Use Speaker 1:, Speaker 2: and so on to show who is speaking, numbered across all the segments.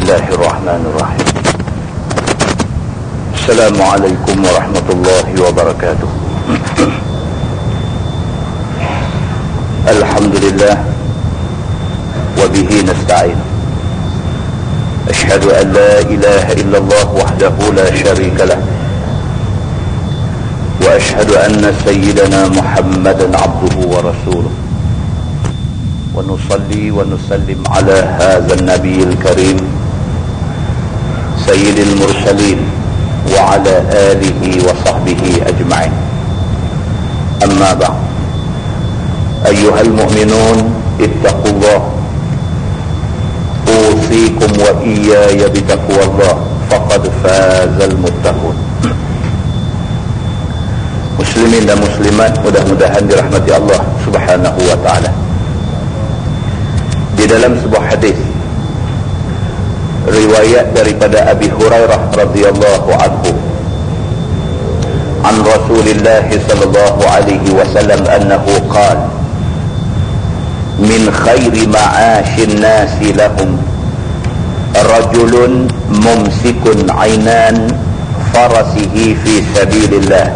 Speaker 1: Bismillahirrahmanirrahim. Assalamualaikum warahmatullahi wabarakatuh. Alhamdulillah wa bihi nasta'in. Ashhadu an la ilaha illallah wahdahu la syarika lah. Wa ashhadu anna sayyidana Muhammadan abduhu wa rasuluh. ونصلي ونسلم على هذا النبي الكريم سيد المرسلين وعلى آله وصحبه أجمعين. أما بعد، أيها المؤمنون اتقوا الله، أوصيكم وإياي بتقوى الله، فقد فاز المتقون. Muslimin dan muslimat, mudah-mudahan dirahmati Allah Subhanahu wa taala. Di dalam sebuah hadis riwayat daripada Abi Hurairah radhiyallahu anhu an Rasulillah sallallahu alaihi wasallam annahu qala min khairi ma'ashin nasi lahum rajulun mumsikun 'ainan farasihi fi sabilillah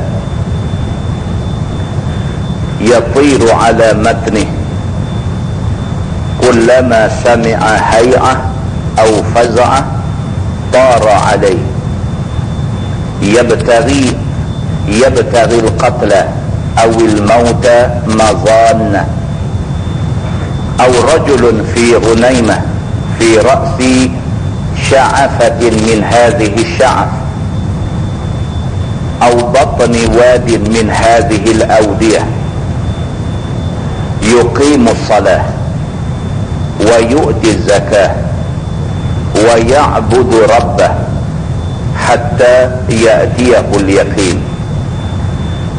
Speaker 1: yatiru 'ala matnihi كلما سمع هيعة أو فزعة طار عليه يبتغي القتل أو الموت مظانة أو رجل في غنيمة في رأس شعفة من هذه الشعف أو بطن واد من هذه الأودية يقيم الصلاة ويؤتي الزكاة ويعبد ربه حتى يأتيه اليقين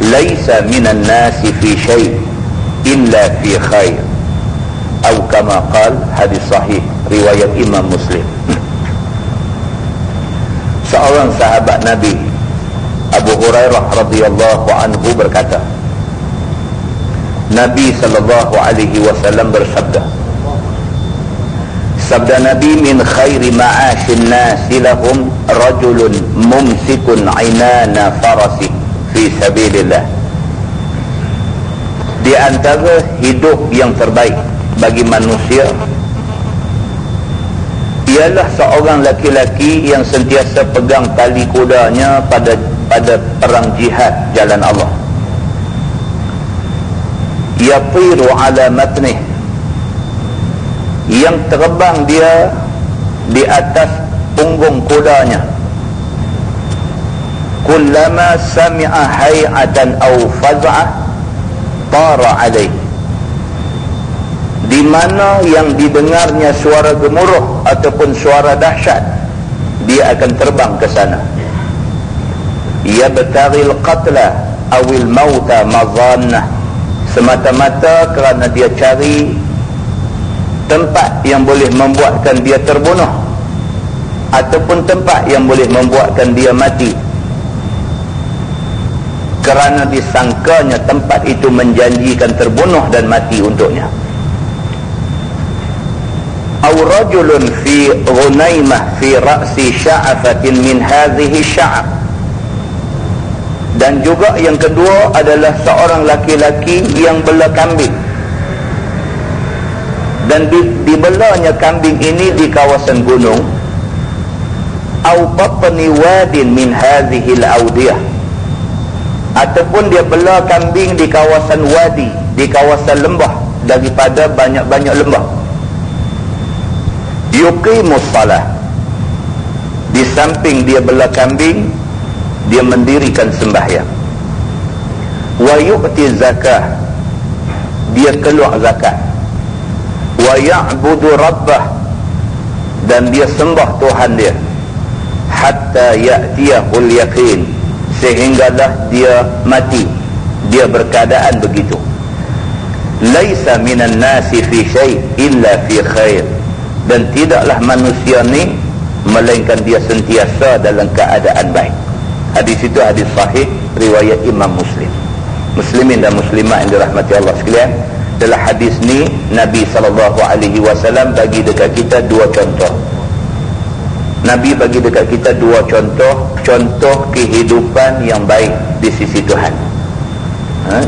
Speaker 1: ليس من الناس في شيء إلا في خير أو كما قال. Hadis sahih riwayat Imam Muslim. Seorang sahabat Nabi Abu Hurairah radhiyallahu anhu berkata, Nabi sallallahu alaihi wasallam bersabda, sabda Nabi, min khairi ma'ashin nasi lahum rajulun mumsikun 'ainana farasi fi sabilillah. Di antara hidup yang terbaik bagi manusia ialah seorang laki-laki yang sentiasa pegang tali kudanya pada perang jihad jalan Allah. Yatiru 'ala matnih, yang terbang dia di atas punggung kudanya. Kullama sami'a hay'atan aw faz'ah tara alaih, di mana yang didengarnya suara gemuruh ataupun suara dahsyat, dia akan terbang ke sana. Yabtaghil qatla awil mauta mazannah, semata-mata kerana dia cari tempat yang boleh membuatkan dia terbunuh ataupun tempat yang boleh membuatkan dia mati, kerana disangkanya tempat itu menjanjikan terbunuh dan mati untuknya. Aw rajulun fi ghunaimah fi ra'si sya'afatin min hadhihi sya'af, dan juga yang kedua adalah seorang laki-laki yang bela kambing, dan dibelanya kambing ini di kawasan gunung. Au batni wadin min hadhihi al-awdiyah, ataupun dia bela kambing di kawasan wadi, di kawasan lembah daripada banyak-banyak lembah. Yuqimus salah, di samping dia bela kambing, dia mendirikan sembahyang. Wa yu'ti zakah, dia keluar zakat. Wa ya'budu rabbah, dan dia sembah Tuhan dia. Hatta ya'tiyahul yaqin, sehinggalah dia mati, dia berkeadaan begitu. Laisa minan nasi fi syai' illa fi khair, dan tidaklah manusia ni melainkan dia sentiasa dalam keadaan baik. Hadis itu hadis sahih riwayat Imam Muslim. Muslimin dan muslimat yang dirahmati Allah sekalian, dalam hadis ni Nabi SAW bagi dekat kita dua contoh. Nabi bagi dekat kita dua contoh kehidupan yang baik di sisi Tuhan.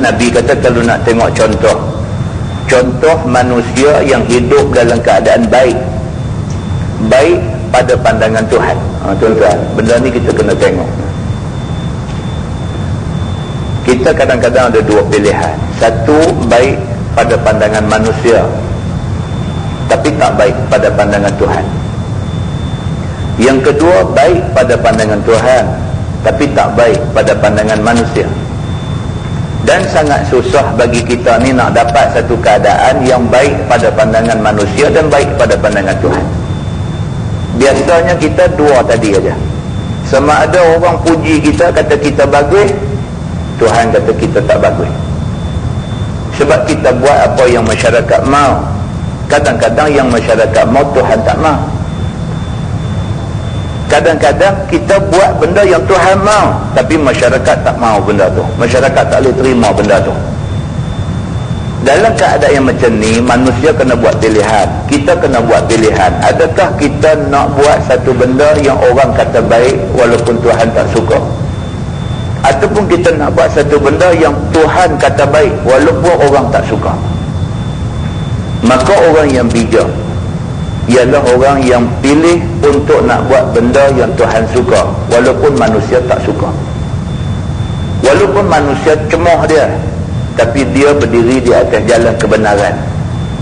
Speaker 1: Nabi kata kalau nak tengok contoh manusia yang hidup dalam keadaan baik pada pandangan Tuhan. Tuan-tuan, benda ni kita kena tengok. Kita kadang-kadang ada dua pilihan. Satu, baik pada pandangan manusia, tapi tak baik pada pandangan Tuhan. Yang kedua, baik pada pandangan Tuhan, tapi tak baik pada pandangan manusia. Dan sangat susah bagi kita ni nak dapat satu keadaan yang baik pada pandangan manusia dan baik pada pandangan Tuhan. Biasanya kita dua tadi aja. Sama ada orang puji kita, kata kita bagus, Tuhan kata kita tak bagus. Sebab kita buat apa yang masyarakat mau. Kadang-kadang yang masyarakat mau, Tuhan tak mau. Kadang-kadang kita buat benda yang Tuhan mau, tapi masyarakat tak mau benda tu. Masyarakat tak boleh terima benda tu. Dalam keadaan yang macam ni, manusia kena buat pilihan. Kita kena buat pilihan. Adakah kita nak buat satu benda yang orang kata baik walaupun Tuhan tak suka? Ataupun kita nak buat satu benda yang Tuhan kata baik walaupun orang tak suka? Maka orang yang bijak ialah orang yang pilih untuk nak buat benda yang Tuhan suka walaupun manusia tak suka. Walaupun manusia cemoh dia, tapi dia berdiri di atas jalan kebenaran,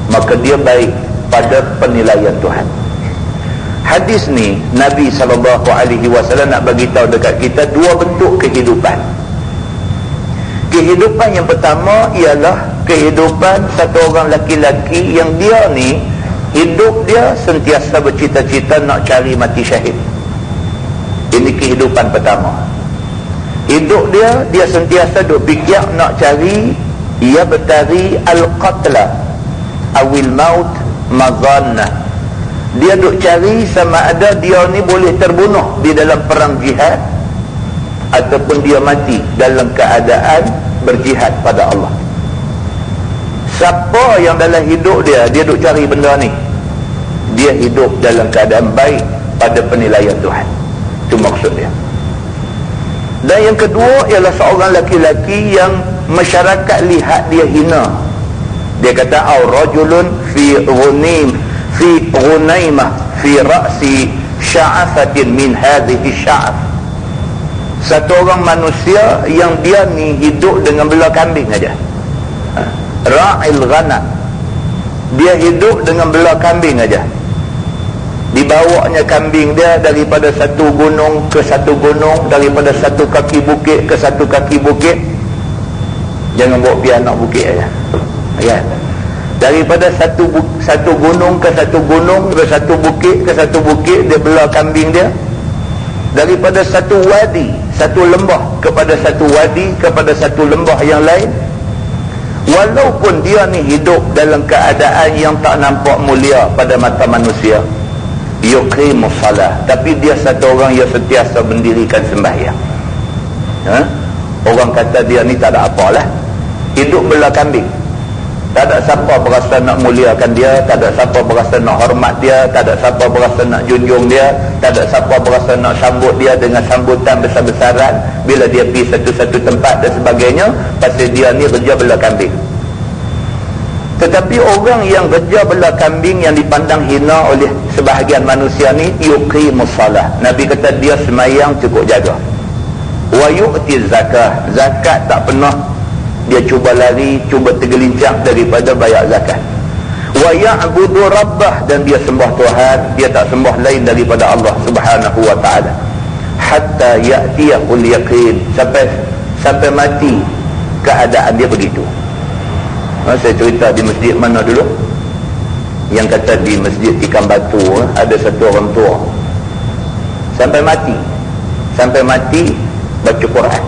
Speaker 1: maka dia baik pada penilaian Tuhan. Hadis ni Nabi SAW nak bagi tahu dekat kita dua bentuk kehidupan. Kehidupan yang pertama ialah kehidupan satu orang laki-laki yang dia ni hidup dia sentiasa bercita-cita nak cari mati syahid. Ini kehidupan pertama. Hidup dia sentiasa duk fikir nak cari, ia bertari al-qatla awil maut mazannah. Dia duk cari sama ada dia ni boleh terbunuh di dalam perang jihad ataupun dia mati dalam keadaan berjihad pada Allah. Siapa yang dalam hidup dia duk cari benda ni, dia hidup dalam keadaan baik pada penilaian Tuhan. Itu maksud dia. Dan yang kedua ialah seorang laki-laki yang masyarakat lihat dia hina. Dia kata rajulun fi ghunaimah fi ra'si sya'afatin min hadhihi sya'af. Satu orang manusia yang dia ni hidup dengan bela kambing aja. Ra'il ghanam. Dia hidup dengan bela kambing aja. Dibawanya kambing dia daripada satu gunung ke satu gunung, daripada satu kaki bukit ke satu kaki bukit. Jangan bawa pergi anak bukit aja. Ya. Daripada satu gunung ke satu gunung, ke satu bukit ke satu bukit, dia bela kambing dia. Daripada satu wadi, satu lembah kepada satu wadi, kepada satu lembah yang lain. Walaupun dia ni hidup dalam keadaan yang tak nampak mulia pada mata manusia, yuqimus salah, tapi dia satu orang yang sentiasa mendirikan sembahyang. Orang kata dia ni tak ada apalah, hidup bela kambing. Tak ada siapa berasa nak muliakan dia, tak ada siapa berasa nak hormat dia, tak ada siapa berasa nak junjung dia, tak ada siapa berasa nak sambut dia dengan sambutan besar-besaran bila dia pergi satu-satu tempat dan sebagainya, pasal dia ni kerja bela kambing. Tetapi orang yang kerja bela kambing yang dipandang hina oleh sebahagian manusia ni, yuqimus salah. Nabi kata dia semayang cukup jaga. Wa yu'ti zakah, zakat tak pernah dia cuba lari, cuba tergelincang daripada bayar zakat. Wa ya'budu rabbah, dan dia sembah Tuhan, dia tak sembah lain daripada Allah Subhanahu wa taala. Hatta ya'tiyahul yaqin, sampai mati keadaan dia begitu. Saya cerita di masjid mana dulu, yang kata di masjid Tikam Batu ada satu orang tua sampai mati baca Quran.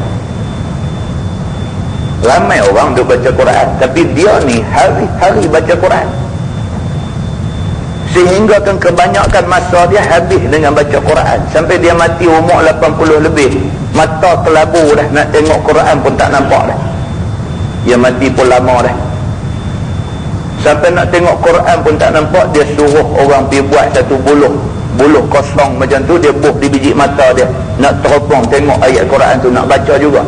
Speaker 1: Ramai orang duk baca Quran, tapi dia ni hari-hari baca Quran, sehingga kan kebanyakan masa dia habis dengan baca Quran. Sampai dia mati umur 80 lebih, mata kelabu dah, nak tengok Quran pun tak nampak dah. Dia mati pun lama dah. Sampai nak tengok Quran pun tak nampak, dia suruh orang pergi buat satu buluh kosong macam tu, dia buh di biji mata dia, nak teropong tengok ayat Quran tu, nak baca juga.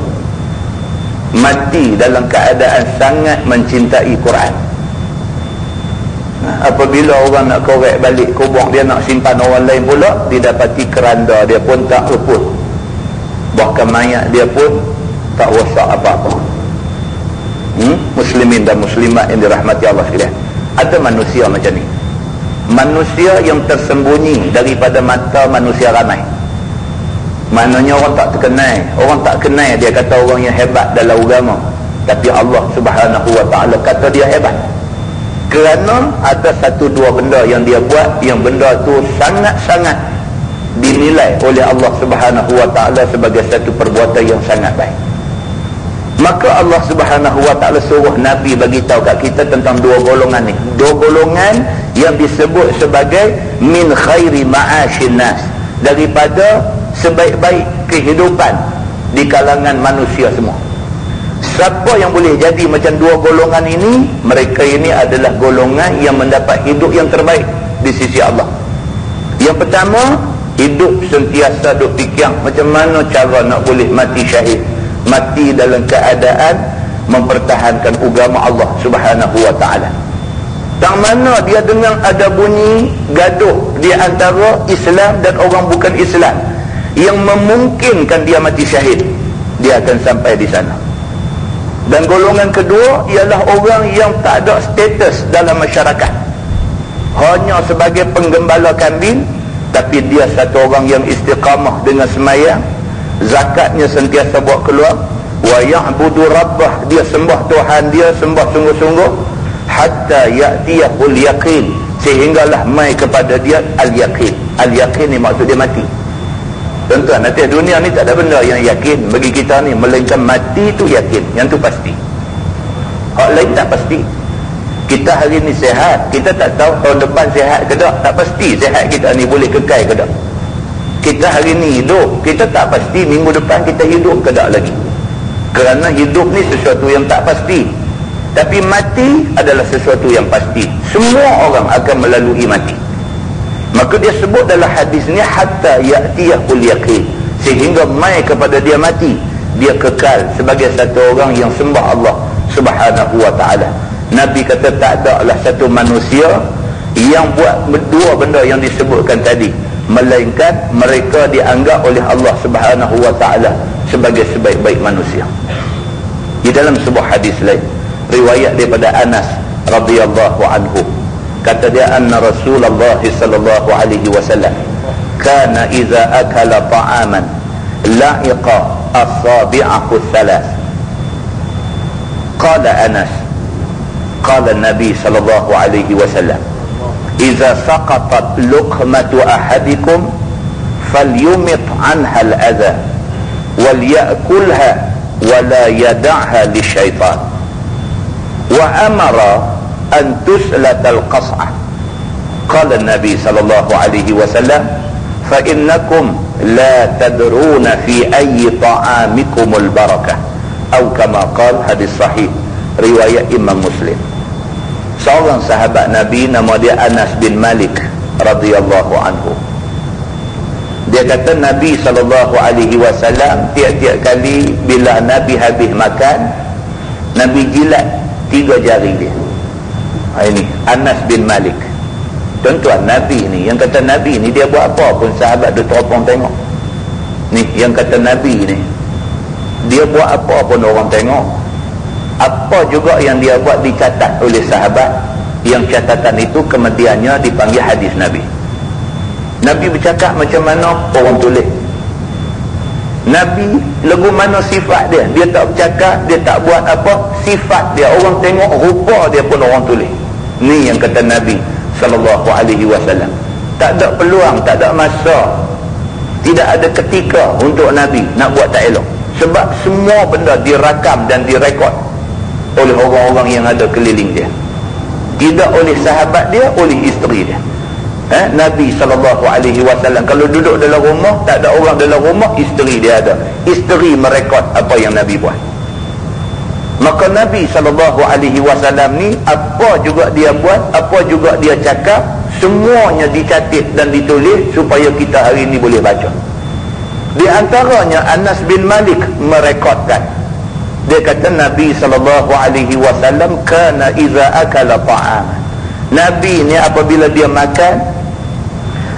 Speaker 1: Mati dalam keadaan sangat mencintai Quran. Apabila orang nak korek balik kubur dia, nak simpan orang lain pula, didapati keranda dia pun tak luput, bahkan mayat dia pun tak rosak apa-apa. Muslimin dan muslimat yang dirahmati Allah sekalian, ada manusia macam ni, manusia yang tersembunyi daripada mata manusia ramai. Maknanya orang tak terkenal, orang tak kenal dia kata orang yang hebat dalam agama, tapi Allah Subhanahu wa ta'ala kata dia hebat kerana ada satu dua benda yang dia buat, yang benda tu sangat-sangat dinilai oleh Allah Subhanahu wa ta'ala sebagai satu perbuatan yang sangat baik. Maka Allah Subhanahu wa ta'ala suruh Nabi bagi tahu kat kita tentang dua golongan ni, dua golongan yang disebut sebagai min khairi ma'ashin nas, daripada sebaik-baik kehidupan di kalangan manusia semua. Siapa yang boleh jadi macam dua golongan ini, mereka ini adalah golongan yang mendapat hidup yang terbaik di sisi Allah. Yang pertama, hidup sentiasa duk fikir macam mana cara nak boleh mati syahid, mati dalam keadaan mempertahankan agama Allah Subhanahu wa ta'ala. Tak mana dia dengar ada bunyi gaduh di antara Islam dan orang bukan Islam yang memungkinkan dia mati syahid, dia akan sampai di sana. Dan golongan kedua ialah orang yang tak ada status dalam masyarakat, hanya sebagai penggembala kambing, tapi dia satu orang yang istiqamah dengan sembahyang, zakatnya sentiasa buat keluar, wa ya'budu rabbah, dia sembah Tuhan dia, sembah sungguh-sungguh, hatta ya'tiyahul yaqin, sehinggalah mai kepada dia al-yaqin. Al-yaqin ni maksud dia mati. Tuan-tuan, nanti dunia ni tak ada benda yang yakin bagi kita ni, melainkan mati tu yakin, yang tu pasti. Hak lain tak pasti. Kita hari ni sihat, kita tak tahu tahun depan sihat ke tak, tak pasti sihat kita ni boleh kekal ke tak. Kita hari ni hidup, kita tak pasti minggu depan kita hidup ke tak lagi. Kerana hidup ni sesuatu yang tak pasti, tapi mati adalah sesuatu yang pasti. Semua orang akan melalui mati. Maka dia sebut dalam hadis ni hatta ya'tiyahul yaqin, sehingga mai kepada dia mati, dia kekal sebagai satu orang yang sembah Allah Subhanahu wa ta'ala. Nabi kata tak ada lah satu manusia yang buat dua benda yang disebutkan tadi, melainkan mereka dianggap oleh Allah Subhanahu wa ta'ala sebagai sebaik-baik manusia. Di dalam sebuah hadis lain, riwayat daripada Anas radhiyallahu anhu, kata dia anna Rasulullah sallallahu alaihi wasallam kana idza akala ta'aman la'iqa asabi'ahu thalath. Qala Anas, qala Nabi sallallahu alaihi wasallam, idza saqatat luqmatu ahadikum falyumit 'anha al-adha wal ya'kulha wa la yad'ha lisyaitan wa amara an tuslatal qas'ah. Qala Nabi sallallahu alaihi wasallam, fa innakum la tadruna fi ayyi ta'amikumul barakah, atau kama qala, hadis sahih riwayat Imam Muslim. Seorang sahabat Nabi nama dia Anas bin Malik radhiyallahu anhu, dia kata Nabi sallallahu alaihi wasallam tiap-tiap kali bila Nabi habis makan, Nabi jilat 3 jari dia. Ini Anas bin Malik. Tuan-tuan, Nabi ni, yang kata Nabi ni, dia buat apa pun sahabat dia teropong tengok. Ni yang kata Nabi ni, dia buat apa pun orang tengok. Apa juga yang dia buat dicatat oleh sahabat, yang catatan itu kemudiannya dipanggil hadis Nabi. Nabi bercakap macam mana, orang tulis. Nabi lagu mana sifat dia, dia tak bercakap, dia tak buat apa, sifat dia orang tengok, rupa dia pun orang tulis. Ni yang kata Nabi sallallahu alaihi wasallam. Tak ada peluang, tak ada masa, tidak ada ketika untuk Nabi nak buat tak elok, sebab semua benda dirakam dan direkod oleh orang-orang yang ada keliling dia. Tidak oleh sahabat dia, oleh isteri dia. Nabi SAW kalau duduk dalam rumah, tak ada orang dalam rumah, isteri dia ada. Isteri merekod apa yang Nabi buat. Maka Nabi SAW ni apa juga dia buat, apa juga dia cakap, semuanya dicatat dan ditulis supaya kita hari ini boleh baca. Di antaranya Anas bin Malik merekodkan, dia kata Nabi SAW kana iza akala ta'am, Nabi ni apabila dia makan,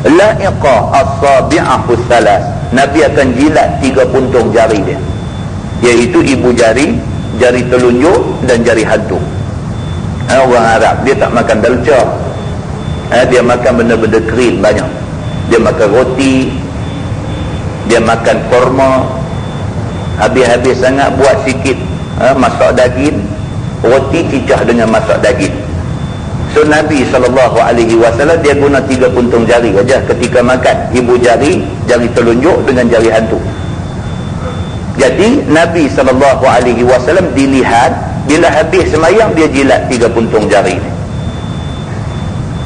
Speaker 1: la'iqa as-sabi'ahu salas, Nabi akan jilat 3 puntung jari dia, iaitu ibu jari, jari telunjuk dan jari hantu. Orang Arab dia tak makan dalca, dia makan benda-benda kering banyak. Dia makan roti, dia makan korma, habis-habis sangat buat sikit masak daging, roti cicah dengan masak daging. So Nabi SAW dia guna 3 puntung jari saja ketika makan, ibu jari, jari telunjuk dengan jari hantu. Jadi Nabi SAW dilihat bila habis semayang dia jilat 3 puntung jari ni.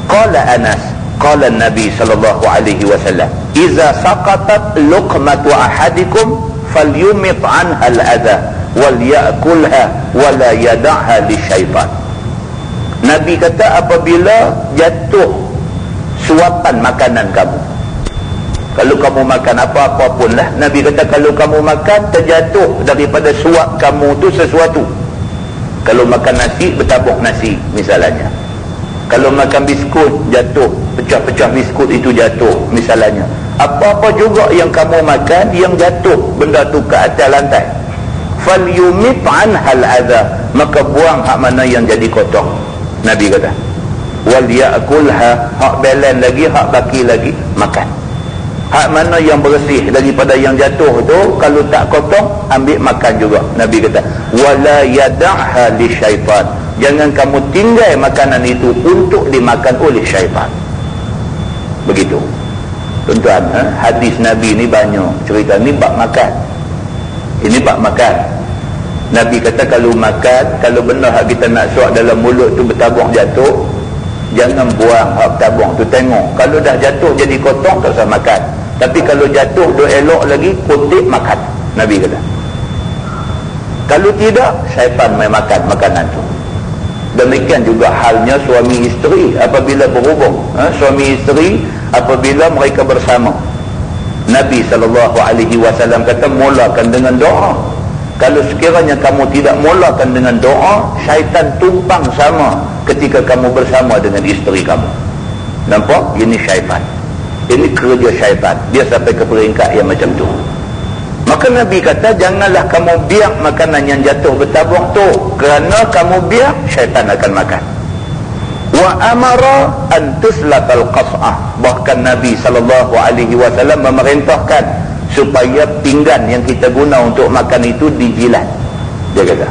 Speaker 1: Qala Anas, qala Nabi SAW, iza saqatat luqmatu ahadikum falyumit anha al-adha wal ya'kulha wa la yada'ha lisyaitan. Nabi kata apabila jatuh suapan makanan kamu, kalau kamu makan apa-apa pun lah, Nabi kata kalau kamu makan terjatuh daripada suap kamu tu sesuatu. Kalau makan nasi, bertabuk nasi misalnya. Kalau makan biskut, jatuh, pecah-pecah biskut itu jatuh misalnya. Apa-apa juga yang kamu makan yang jatuh benda tu ke atas lantai, falyumit anhal adha, maka buang hak mana yang jadi kotor. Nabi kata wal ya'kulha, hak belen lagi, hak baki lagi makan. Hak mana yang bersih daripada yang jatuh tu, kalau tak kotor ambil makan juga. Nabi kata wala yada'ha lisyaitan, jangan kamu tinggal makanan itu untuk dimakan oleh syaitan. Begitu tuan-tuan, hadis Nabi ni banyak cerita ni bab makan. Ini bab makan. Nabi kata kalau makan, kalau benda hak kita nak suap dalam mulut tu bertabung jatuh, jangan buang hak bertabung tu, tengok kalau dah jatuh jadi kotor tak usah makan. Tapi kalau jatuh dia elok lagi, kutip makan. Nabi kata kalau tidak, syaitan main makan makanan tu. Demikian juga halnya suami isteri apabila berhubung, suami isteri apabila mereka bersama, Nabi SAW kata mulakan dengan doa. Kalau sekiranya kamu tidak mulakan dengan doa, syaitan tumpang sama ketika kamu bersama dengan isteri kamu. Nampak? Ini syaitan, ini kerja syaitan, dia sampai ke peringkat yang macam tu. Maka Nabi kata janganlah kamu biar makanan yang jatuh bertabung tu, kerana kamu biar syaitan akan makan. Wa amara an tuslatal qas'ah, bahkan Nabi SAW memerintahkan supaya pinggan yang kita guna untuk makan itu dijilat. Dia kata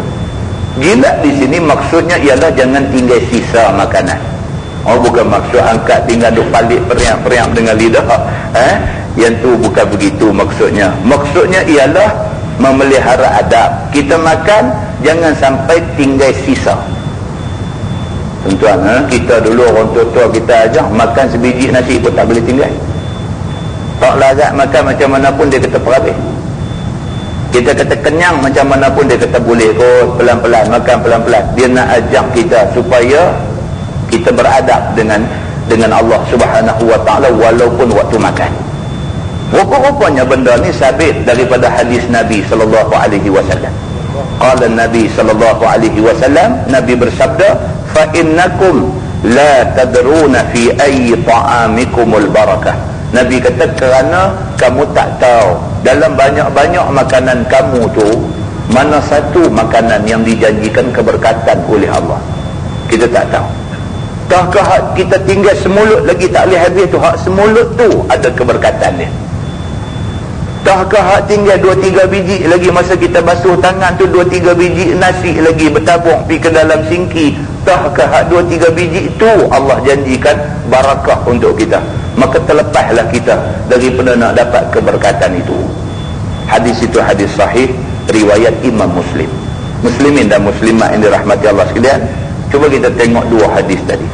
Speaker 1: jilat di sini maksudnya ialah jangan tinggal sisa makanan. Bukan maksud angkat tinggal duk palik periang-periang dengan lidah, yang tu bukan begitu maksudnya. Maksudnya ialah memelihara adab. Kita makan jangan sampai tinggal sisa. Tuan-tuan, kita dulu orang tua-tua kita ajar makan sebiji nasi pun tak boleh tinggal. Tak larat makan macam mana pun dia kata perhabis. Kita kata kenyang macam mana pun dia kata boleh kot, pelan-pelan makan, pelan-pelan. Dia nak ajak kita supaya kita beradab dengan Allah Subhanahu wa taala walaupun waktu makan. Rupa-rupanya benda ni sabit daripada hadis Nabi sallallahu alaihi wasallam. Qala Nabi sallallahu alaihi wasallam, Nabi bersabda, fa innakum la tadruna fi ayyi ta'amikumul barakah. Nabi kata kerana kamu tak tahu dalam banyak-banyak makanan kamu tu mana satu makanan yang dijanjikan keberkatan oleh Allah. Kita tak tahu. Tahkah kita tinggal semulut lagi tak boleh habis tu, hak semulut tu ada keberkatan dia. Tahkah hak tinggal 2-3 biji lagi masa kita basuh tangan tu, 2-3 biji nasi lagi bertabung pergi ke dalam singki, tahkah hak 2-3 biji tu Allah janjikan barakah untuk kita. Maka terlepaslah kita daripada nak dapat keberkatan itu. Hadis itu hadis sahih riwayat Imam Muslim. Muslimin dan muslimat yang dirahmati Allah sekalian, cuba kita tengok dua hadis tadi.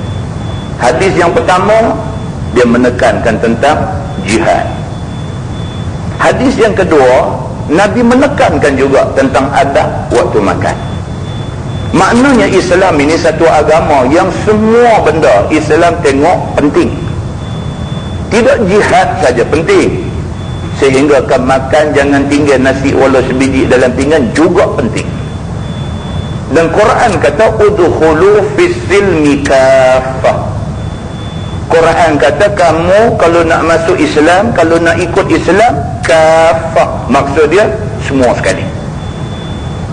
Speaker 1: Hadis yang pertama dia menekankan tentang jihad. Hadis yang kedua Nabi menekankan juga tentang adab waktu makan. Maknanya Islam ini satu agama yang semua benda Islam tengok penting. Tidak jihad saja penting, sehingga kan makan jangan tinggal nasi walau sebiji dalam pinggan juga penting. Dan Quran kata udkhulu fis silmi kaffah. Quran kata kamu kalau nak masuk Islam, kalau nak ikut Islam, kaffah, maksud dia semua sekali.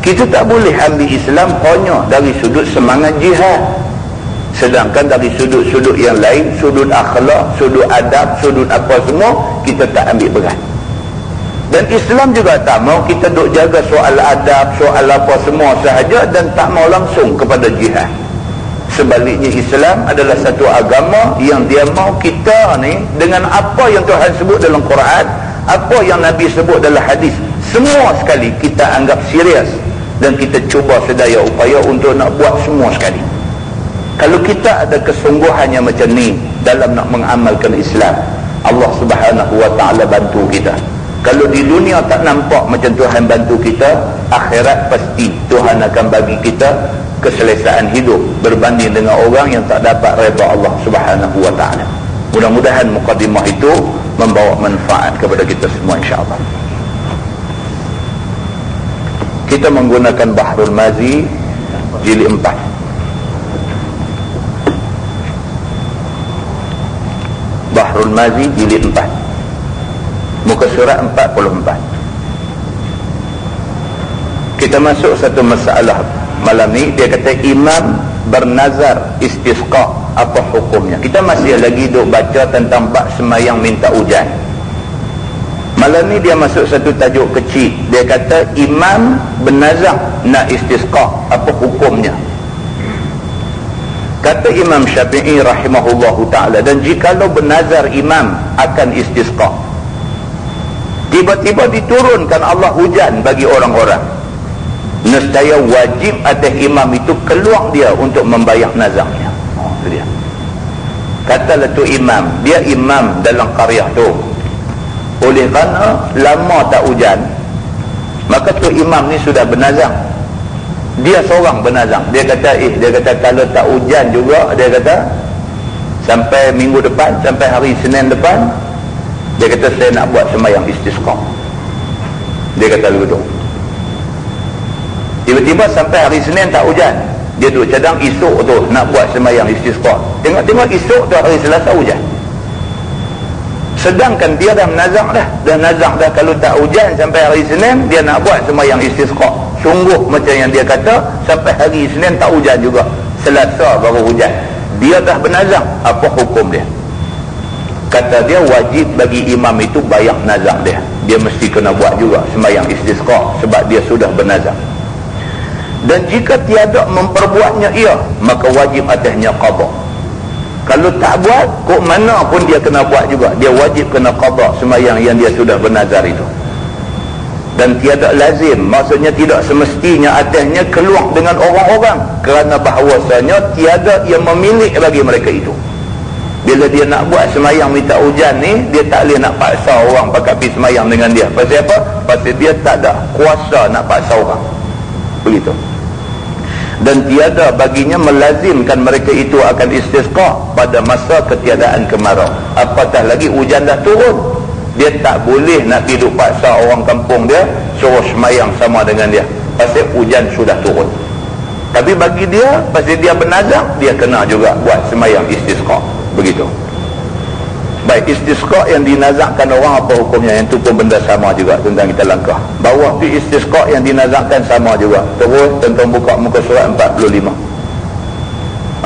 Speaker 1: Kita tak boleh ambil Islam hanya dari sudut semangat jihad, sedangkan dari sudut-sudut yang lain, sudut akhlak, sudut adab, sudut apa semua, kita tak ambil berat. Dan Islam juga tak mau kita duk jaga soal adab, soal apa semua sahaja, dan tak mau langsung kepada jihad. Sebaliknya Islam adalah satu agama yang dia mau kita ni dengan apa yang Tuhan sebut dalam Quran, apa yang Nabi sebut dalam hadis, semua sekali kita anggap serius, dan kita cuba sedaya upaya untuk nak buat semua sekali. Kalau kita ada kesungguhannya macam ni dalam nak mengamalkan Islam, Allah Subhanahu wa ta'ala bantu kita. Kalau di dunia tak nampak macam Tuhan bantu kita, akhirat pasti Tuhan akan bagi kita keselesaan hidup berbanding dengan orang yang tak dapat redha Allah Subhanahu wa ta'ala. Mudah-mudahan mukadimah itu membawa manfaat kepada kita semua, insya-Allah. Kita menggunakan Bahrul Mazi jilid 4. Bahrul Mazi jilid 4, muka surat 44. Kita masuk satu masalah malam ni. Dia kata imam bernazar istisqa, apa hukumnya? Kita masih lagi duk baca tentang bab semayang minta hujan. Malam ni dia masuk satu tajuk kecil. Dia kata imam bernazar nak istisqa, apa hukumnya? Kata Imam Syafi'i rahimahullahu ta'ala, dan jikalau bernazar imam akan istisqa, tiba-tiba diturunkan Allah hujan bagi orang-orang, nescaya wajib atas imam itu keluar dia untuk membayar nazarnya. Itu dia. Katalah tu imam, dia imam dalam qaryah tu, oleh kerana lama tak hujan, maka tu imam ni sudah bernazar. Dia seorang bernazar. Dia kata kalau tak hujan juga, dia kata sampai minggu depan, sampai hari Senin depan, dia kata saya nak buat sembahyang istisqa. Dia kata begitu. Tiba-tiba sampai hari Senin tak hujan, dia duduk cadang esok tu nak buat sembahyang istisqa. Tengok-tengok esok tu hari Selasa hujan. Sedangkan dia dah menazar dah kalau tak hujan sampai hari Senin dia nak buat sembahyang istisqa. Sungguh macam yang dia kata, sampai hari Senin tak hujan juga, Selasa baru hujan. Dia dah bernazar, apa hukum dia? Kata dia wajib bagi imam itu bayar nazar dia. Dia mesti kena buat juga sembahyang istisqa sebab dia sudah bernazar. Dan jika tiada memperbuatnya ia, maka wajib atasnya qada. Kalau tak buat, kok mana pun dia kena buat juga. Dia wajib kena qada sembahyang yang dia sudah bernazar itu. Dan tiada lazim, maksudnya tidak semestinya atasnya keluar dengan orang-orang, kerana bahawasanya tiada yang memilih bagi mereka itu. Bila dia nak buat sembahyang minta hujan ni, dia tak boleh nak paksa orang pakai pergi sembahyang dengan dia. Pasal apa? Pasal dia tak ada kuasa nak paksa orang. Begitu. Dan tiada baginya melazimkan mereka itu akan istisqa pada masa ketiadaan kemarau. Apatah lagi hujan dah turun, dia tak boleh nak hidup paksa orang kampung dia suruh sembahyang sama dengan dia, pasal hujan sudah turun. Tapi bagi dia, pasal dia bernazar, dia kena juga buat sembahyang istisqa. Begitu. Baik, istisqa yang dinazarkan orang, apa hukumnya? Yang tu pun benda sama juga tentang kita langkah. Bawah tu istisqa yang dinazarkan sama juga. Terus tentang buka muka surat 45.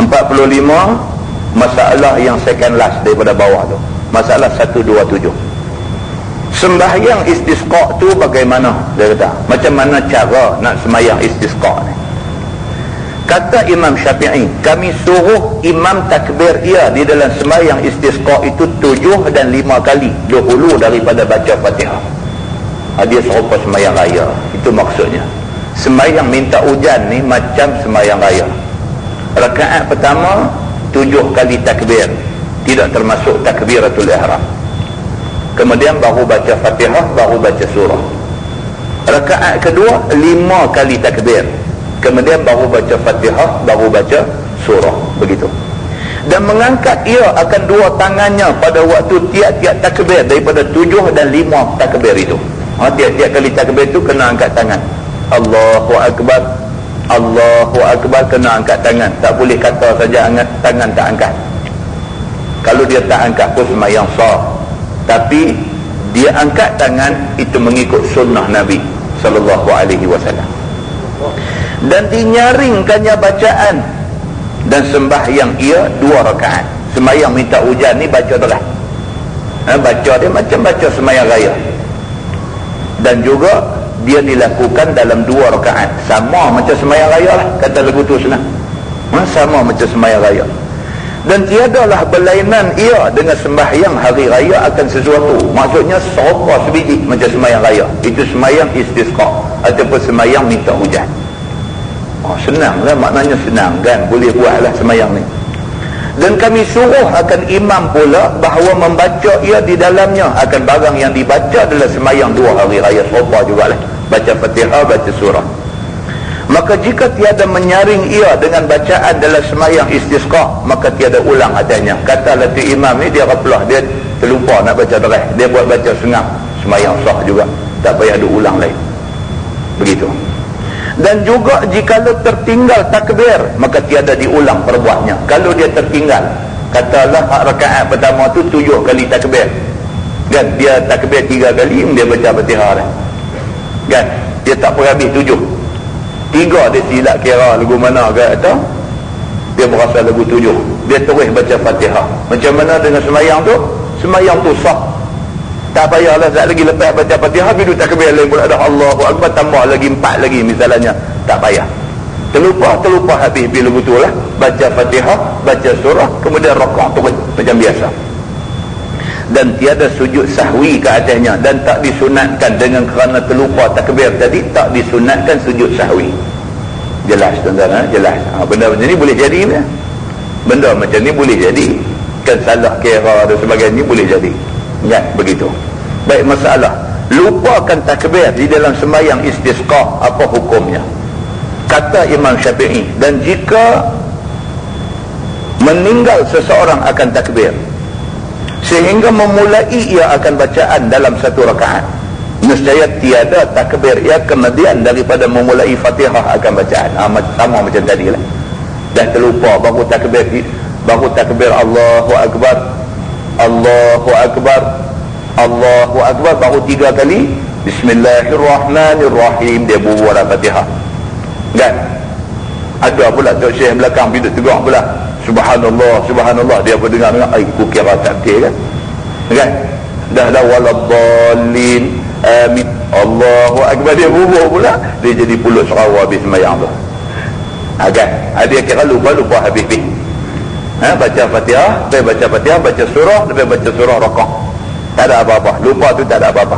Speaker 1: 45 masalah yang second last daripada bawah tu. Masalah 127. Sembahyang istisqa tu bagaimana? Dia kata, macam mana cara nak sembahyang istisqa ni? Kata Imam Syafi'i, kami suruh imam takbir ia di dalam sembahyang istisqa itu 7 dan 5 kali dahulu daripada baca Fatihah. Dia serupa sembahyang raya. Itu maksudnya. Sembahyang minta hujan ni macam sembahyang raya. Rakaat pertama 7 kali takbir, tidak termasuk takbiratul ihram. Kemudian baru baca Fatihah, baru baca surah. Rakaat kedua 5 kali takbir, kemudian baru baca Fatihah, baru baca surah, begitu. Dan mengangkat ia akan dua tangannya pada waktu tiap-tiap takbir daripada 7 dan 5 takbir itu. Tiap-tiap kali takbir itu kena angkat tangan. Allahu Akbar, Allahu Akbar, kena angkat tangan. Tak boleh kata saja angkat tangan tak angkat. Kalau dia tak angkat pun sembahyang sah. Tapi dia angkat tangan itu mengikut sunnah Nabi sallallahu alaihi wasallam. Dan dinyaringkannya bacaan dan sembahyang ia 2 rakaat. Sembahyang minta hujan ni baca terus. Baca dia macam baca sembahyang raya. Dan juga dia dilakukan dalam 2 rakaat. Sama macam sembahyang raya lah, kata lagu tu senang. Sama macam sembahyang raya. Dan tiadalah berlainan ia dengan sembahyang hari raya akan sesuatu. Maksudnya serupa sebiji macam sembahyang raya. Itu sembahyang istisqa ataupun sembahyang minta hujan. Senang lah, maknanya senang kan, boleh buatlah sembahyang ni. Dan kami suruh akan imam pula bahawa membaca ia di dalamnya akan barang yang dibaca adalah sembahyang 2 hari raya serupa jugalah, baca Fatihah, baca surah. Maka jika tiada menyaring ia dengan bacaan dalam sembahyang istisqa, maka tiada ulang atasnya. Katalah tu imam ni dia raplah, dia terlupa nak baca terus, dia buat baca sengam, sembahyang sah juga, tak payah ada ulang lain. Begitu. Dan juga jikalau tertinggal takbir, maka tiada diulang perbuatnya. Kalau dia tertinggal, katalah rakaat pertama tu 7 kali takbir, kan, dia takbir 3 kali, dia baca Fatihah dah, kan, dia tak berhabis 7, 3 dia silap kira lagu mana ke atau dia berasa lagu 7, dia terus baca Fatihah. Macam mana dengan sembahyang tu? Sembahyang tu sah, tak payahlah sekali lagi lepas baca Fatihah bidu takbir lain pula dah Allahu Akbar, tambah lagi 4 lagi misalnya, tak payah. Terlupa habis bila betul lah, baca Fatihah, baca surah, kemudian rakaat turun macam biasa. Dan tiada sujud sahwi ke atasnya, dan tak disunatkan dengan kerana terlupa takbir tadi, tak disunatkan sujud sahwi. Jelas tuan-tuan, jelas. Benda macam ni boleh jadi ya? Benda macam ni boleh jadi, kan, salah kira dan sebagainya boleh jadi, kan, begitu. Baik, masalah lupakan takbir di dalam sembahyang istisqa, apa hukumnya? Kata Imam Syafi'i, dan jika meninggal seseorang akan takbir sehingga memulai ia akan bacaan dalam 1 rakaat, nescaya tiada takbir ia kemudian daripada memulai Fatihah akan bacaan. Sama macam tadi lah, dah terlupa baru takbir Allahu Akbar, Allahu Akbar, Allahu Akbar, baru 3 kali Bismillahirrahmanirrahim, dia bubuh Fatihah, kan. Ada pula Tok Syekh belakang duduk tegur pula Subhanallah, Subhanallah, dia pun dengar aku kira tak betul kan, dah waladdallin amin Allahu Akbar, dia bubuh pula, dia jadi pulut Sarawak habis sembahyang tu, kan. Dia kira lupa habis baca Fatihah, lepas baca Fatihah, baca surah, lepas baca surah rakaat, tak ada apa-apa, lupa tu tak ada apa-apa.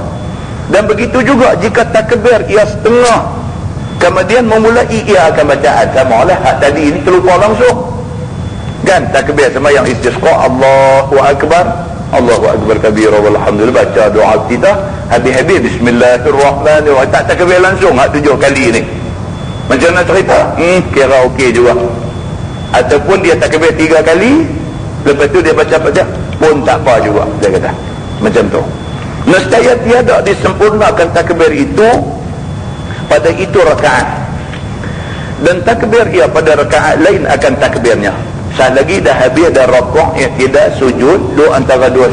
Speaker 1: Dan begitu juga jika takbir ia setengah kemudian memulai ia akan bacaan, sama lah tadi ini terlupa langsung, kan. Takbir sembahyang istisqa, Allahu Akbar, Allahu Akbar kabira walhamdulillah, baca doa kita, habis-habis Bismillahirrahmanirrahim, tak takbir langsung 7 kali ni. Macam mana cerita? Kira okey juga. Ataupun dia takbir 3 kali, lepas tu dia baca pun tak apa juga, dia kata macam tu. Nescaya tiada disempurnakan takbir itu pada itu rakaat, dan takbir ia pada rakaat lain akan takbirnya. Saat lagi dah habis, dah rakaat, tidak sujud, antara 2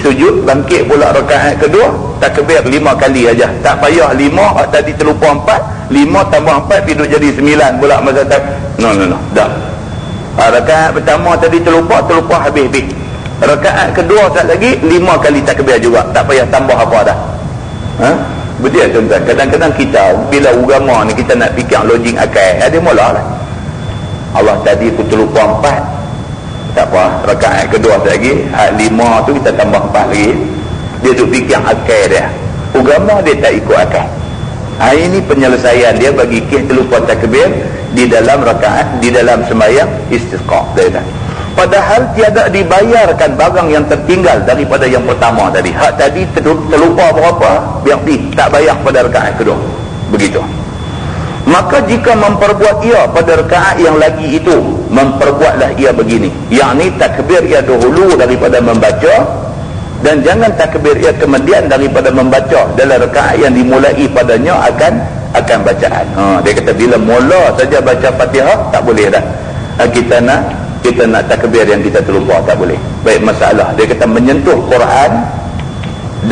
Speaker 1: sujud, bangkit pula rakaat kedua, takbir 5 kali aja, tak payah 5, tadi terlupa 4, 5 tambah 4 hidup jadi 9 pula masa tak. No, dah. Rakaat pertama tadi terlupa habis. Rakaat kedua saat lagi 5 kali takbir juga, tak payah tambah apa dah. Betul tuan-tuan, kadang-kadang kita bila agama ni kita nak fikir logik akal, dia mula lah. Allah tadi aku terlupa 4, tak apa, rakaat kedua saat lagi 5 tu kita tambah 4 lagi, dia duk fikir akal dia. Agama dia tak ikut akal. Ini penyelesaian dia bagi kes terlupa takbir di dalam rakaat, di dalam sembahyang istisqa. Padahal tiada dibayarkan barang yang tertinggal daripada yang pertama tadi. Hak tadi terlupa berapa, biar tak bayar pada rakaat kedua. Begitu. Maka jika memperbuat ia pada rakaat yang lagi itu, memperbuatlah ia begini, yakni takbir ia dahulu daripada membaca, dan jangan takbir ia kemudian daripada membaca dalam rakaat yang dimulai padanya akan bacaan. Dia kata bila mula saja baca Fatihah tak boleh dah. Kita nak takbir yang kita terlupa, tak boleh. Baik, masalah dia kata menyentuh Quran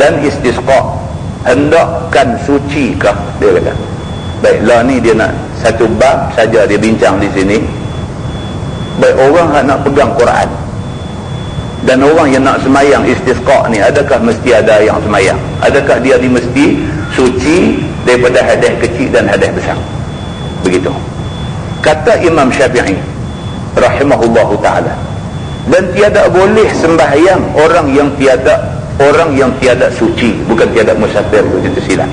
Speaker 1: dan istisqa hendakkan suci kah, dia kata. Baiklah, ni dia nak satu bab saja dia bincang di sini. Baik, orang yang nak pegang Quran dan orang yang nak semayang istisqa ni, adakah mesti ada yang semayang? Adakah dia mesti suci daripada hadas kecil dan hadas besar? Begitu kata Imam Syafi'i rahimahullahu ta'ala. Dan tiada boleh sembahyang orang yang tiada suci, bukan tiada musafir, itu silap.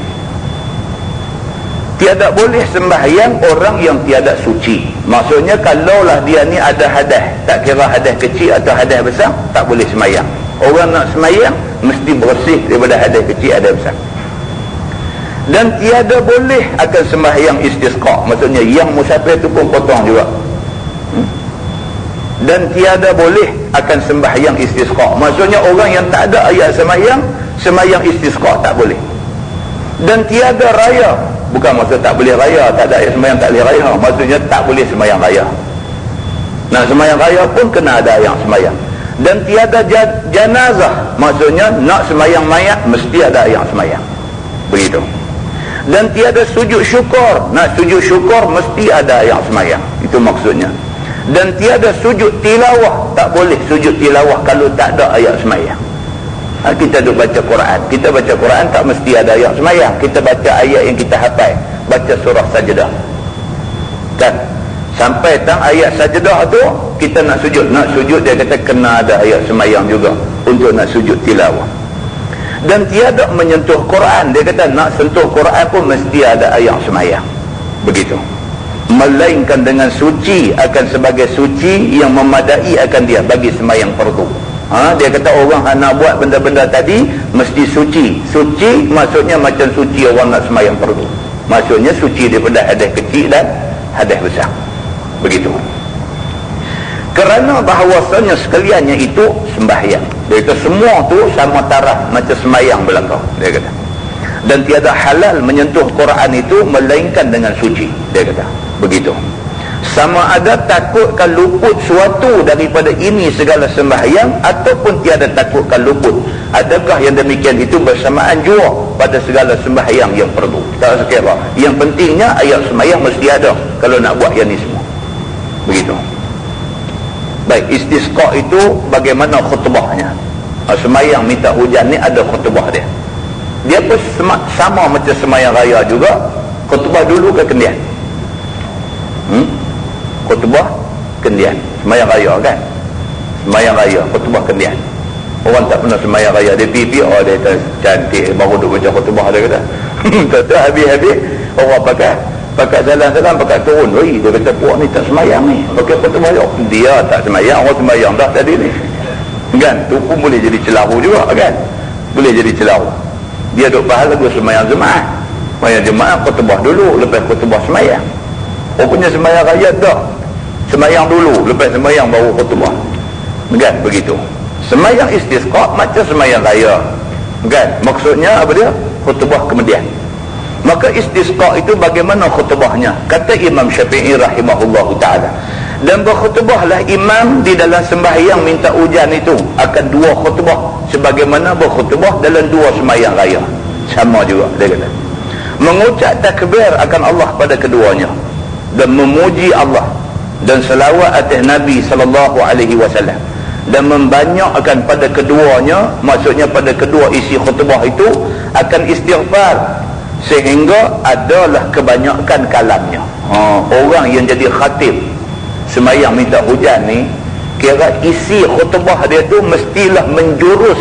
Speaker 1: Tiada boleh sembahyang orang yang tiada suci. Maksudnya kalaulah dia ni ada hadas, tak kira hadas kecil atau hadas besar, tak boleh sembahyang. Orang nak sembahyang mesti bersih daripada hadas kecil, hadas besar. Dan tiada boleh akan sembahyang istisqa, maksudnya yang musafir tu pun potong juga. Dan tiada boleh akan sembahyang istisqa, maksudnya orang yang tak ada ayat sembahyang istisqa tak boleh. Dan tiada raya, bukan maksud tak boleh raya, tak ada ayat sembahyang tak boleh raya, maksudnya tak boleh sembahyang raya. Nak sembahyang raya pun kena ada yang sembahyang. Dan tiada janazah, maksudnya nak sembahyang mayat mesti ada yang sembahyang. Begitu. Dan tiada sujud syukur, nak sujud syukur mesti ada yang sembahyang, itu maksudnya. Dan tiada sujud tilawah, tak boleh sujud tilawah kalau tak ada ayat sembahyang. Kita duk baca Quran, kita baca Quran tak mesti ada ayat sembahyang. Kita baca ayat yang kita hafal, baca surah Sajdah kan, sampai tang ayat Sajdah tu kita nak sujud, dia kata kena ada ayat sembahyang juga untuk nak sujud tilawah. Dan tiada menyentuh Quran, dia kata nak sentuh Quran pun mesti ada ayat sembahyang. Begitu. Melainkan dengan suci akan sebagai suci yang memadai akan dia bagi sembahyang fardu. Dia kata orang yang nak buat benda-benda tadi mesti suci. Suci maksudnya macam suci orang nak sembahyang fardu, maksudnya suci daripada hadas kecil dan hadas besar. Begitu. Kerana bahawasanya sekaliannya itu sembahyang, dia kata semua tu sama taraf macam sembahyang belaka, dia kata. Dan tiada halal menyentuh Quran itu melainkan dengan suci, dia kata. Begitu. Sama ada takutkan luput suatu daripada ini segala sembahyang ataupun tiada takutkan luput, adakah yang demikian itu bersamaan jua pada segala sembahyang yang perlu, tak sekira. Yang pentingnya ayat sembahyang mesti ada kalau nak buat yang ni semua. Begitu. Baik, istisqa itu bagaimana khutbahnya? Sembahyang minta hujan ni ada khutbah dia. Dia pun sama macam sembahyang raya juga, khutbah dulu ke kemudian. Khutbah kendian. Sembahyang raya kan, sembahyang raya khutbah kendian. Orang tak pernah sembahyang raya, dia pipi, oh dia cantik baru duk baca khutbah, dia kata. Tak habis-habis orang pakai jalan-jalan pakai turun. Oi, dia kata puak ni tak sembahyang ni, pakai khutbah dia tak sembahyang, orang sembahyang dah tadi ni kan. Tu pun boleh jadi celahu juga kan, boleh jadi celahu. Dia duk bahas lagu sembahyang jemaah khutbah dulu, lepas khutbah sembahyang. Punya sembahyang raya dah, sembahyang dulu, lepas sembahyang baru khutbah kan. Begitu. Sembahyang istisqa macam sembahyang raya kan, maksudnya apa dia? Khutbah kemudian. Maka istisqa itu bagaimana khutbahnya? Kata Imam Syafi'i rahimahullahu ta'ala, dan berkhutbahlah imam di dalam sembahyang minta hujan itu akan dua khutbah sebagaimana berkhutbah dalam dua sembahyang raya, sama juga, dia kata. Mengucap takbir akan Allah pada keduanya dan memuji Allah dan selawat atas Nabi sallallahu alaihi wasallam dan membanyakkan pada keduanya, maksudnya pada kedua isi khutbah itu akan istighfar sehingga adalah kebanyakan kalamnya. Orang yang jadi khatib sembahyang minta hujan ni, kira isi khutbah dia tu mestilah menjurus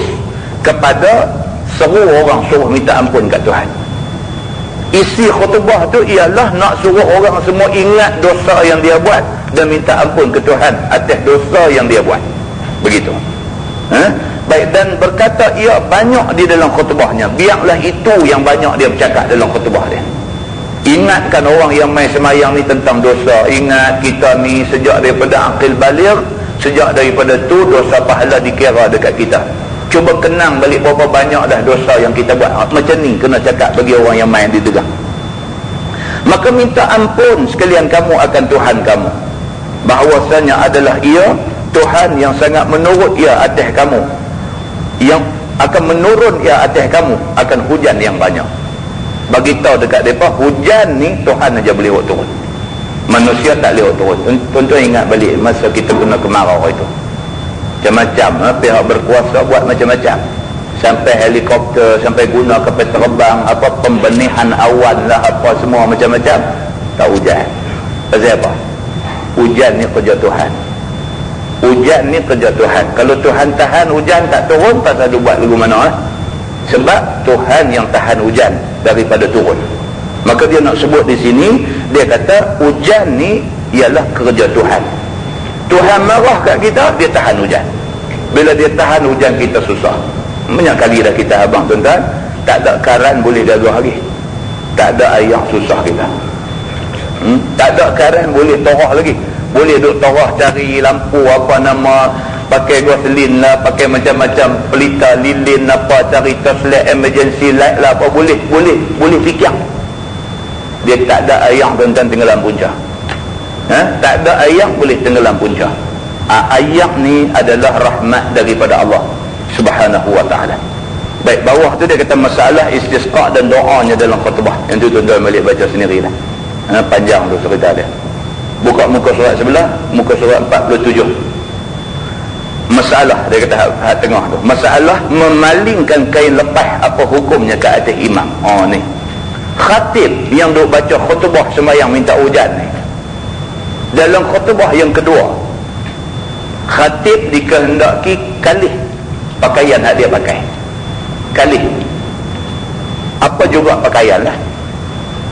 Speaker 1: kepada seru orang suruh minta ampun kat Tuhan. Isi khutbah tu ialah nak suruh orang semua ingat dosa yang dia buat dan minta ampun ke Tuhan atas dosa yang dia buat. Begitu. Baik, dan berkata ia banyak di dalam khutbahnya, biarlah itu yang banyak dia bercakap dalam khutbah dia. Ingatkan orang yang main semayang ni tentang dosa. Ingat kita ni sejak daripada akil baligh, sejak daripada tu dosa pahala dikira dekat kita. Cuba kenang balik berapa banyak dah dosa yang kita buat. Macam ni kena cakap bagi orang yang main di tegak. Maka minta ampun sekalian kamu akan Tuhan kamu, bahawasanya adalah ia Tuhan yang sangat menurut ia atas kamu, yang akan menurun ia atas kamu akan hujan yang banyak. Bagi tahu dekat mereka, hujan ni Tuhan aja boleh buat turun, manusia tak boleh buat turun. Tuan-tuan ingat balik masa kita kena kemarau itu, macam-macam pihak berkuasa buat macam-macam, sampai helikopter, sampai guna kapal terbang, apa pembenihan awan lah, apa semua macam-macam, tak hujan. Pasal apa? Hujan ni kerja Tuhan. Hujan ni kerja Tuhan. Kalau Tuhan tahan hujan tak turun, pasal dia buat lagu mana lah? Sebab Tuhan yang tahan hujan daripada turun. Maka dia nak sebut di sini, dia kata hujan ni ialah kerja Tuhan. Tuhan marah kat kita, dia tahan hujan. Bila dia tahan hujan, kita susah. Banyak kali dah kita abang tuan-tuan, tak ada karan boleh jaga lagi, tak ada air susah kita. Tak ada karan boleh torah lagi, boleh duk torah cari lampu apa nama, pakai gasolin lah, pakai macam-macam pelita lilin apa, cari torchlight, emergency light lah apa, boleh fikir. Dia tak ada air tuan-tuan, tenggelam punca. Tak ada air boleh tenggelam punca. Air ni adalah rahmat daripada Allah Subhanahu wa ta'ala. Baik, bawah tu dia kata masalah istisqa dan doanya dalam khutbah. Yang tu tuan-tuan balik baca sendirilah. Panjang tu cerita dia. Buka muka surat sebelah, muka surat 47. Masalah dia kata hak tengah tu, masalah memalingkan kain lepas, apa hukumnya ke atas imam. Ni khatib yang duk baca khutbah sembahyang minta hujan ni, dalam khutbah yang kedua, khatib dikehendaki kalih pakaian hak dia pakai. Kalih apa juga pakaian lah,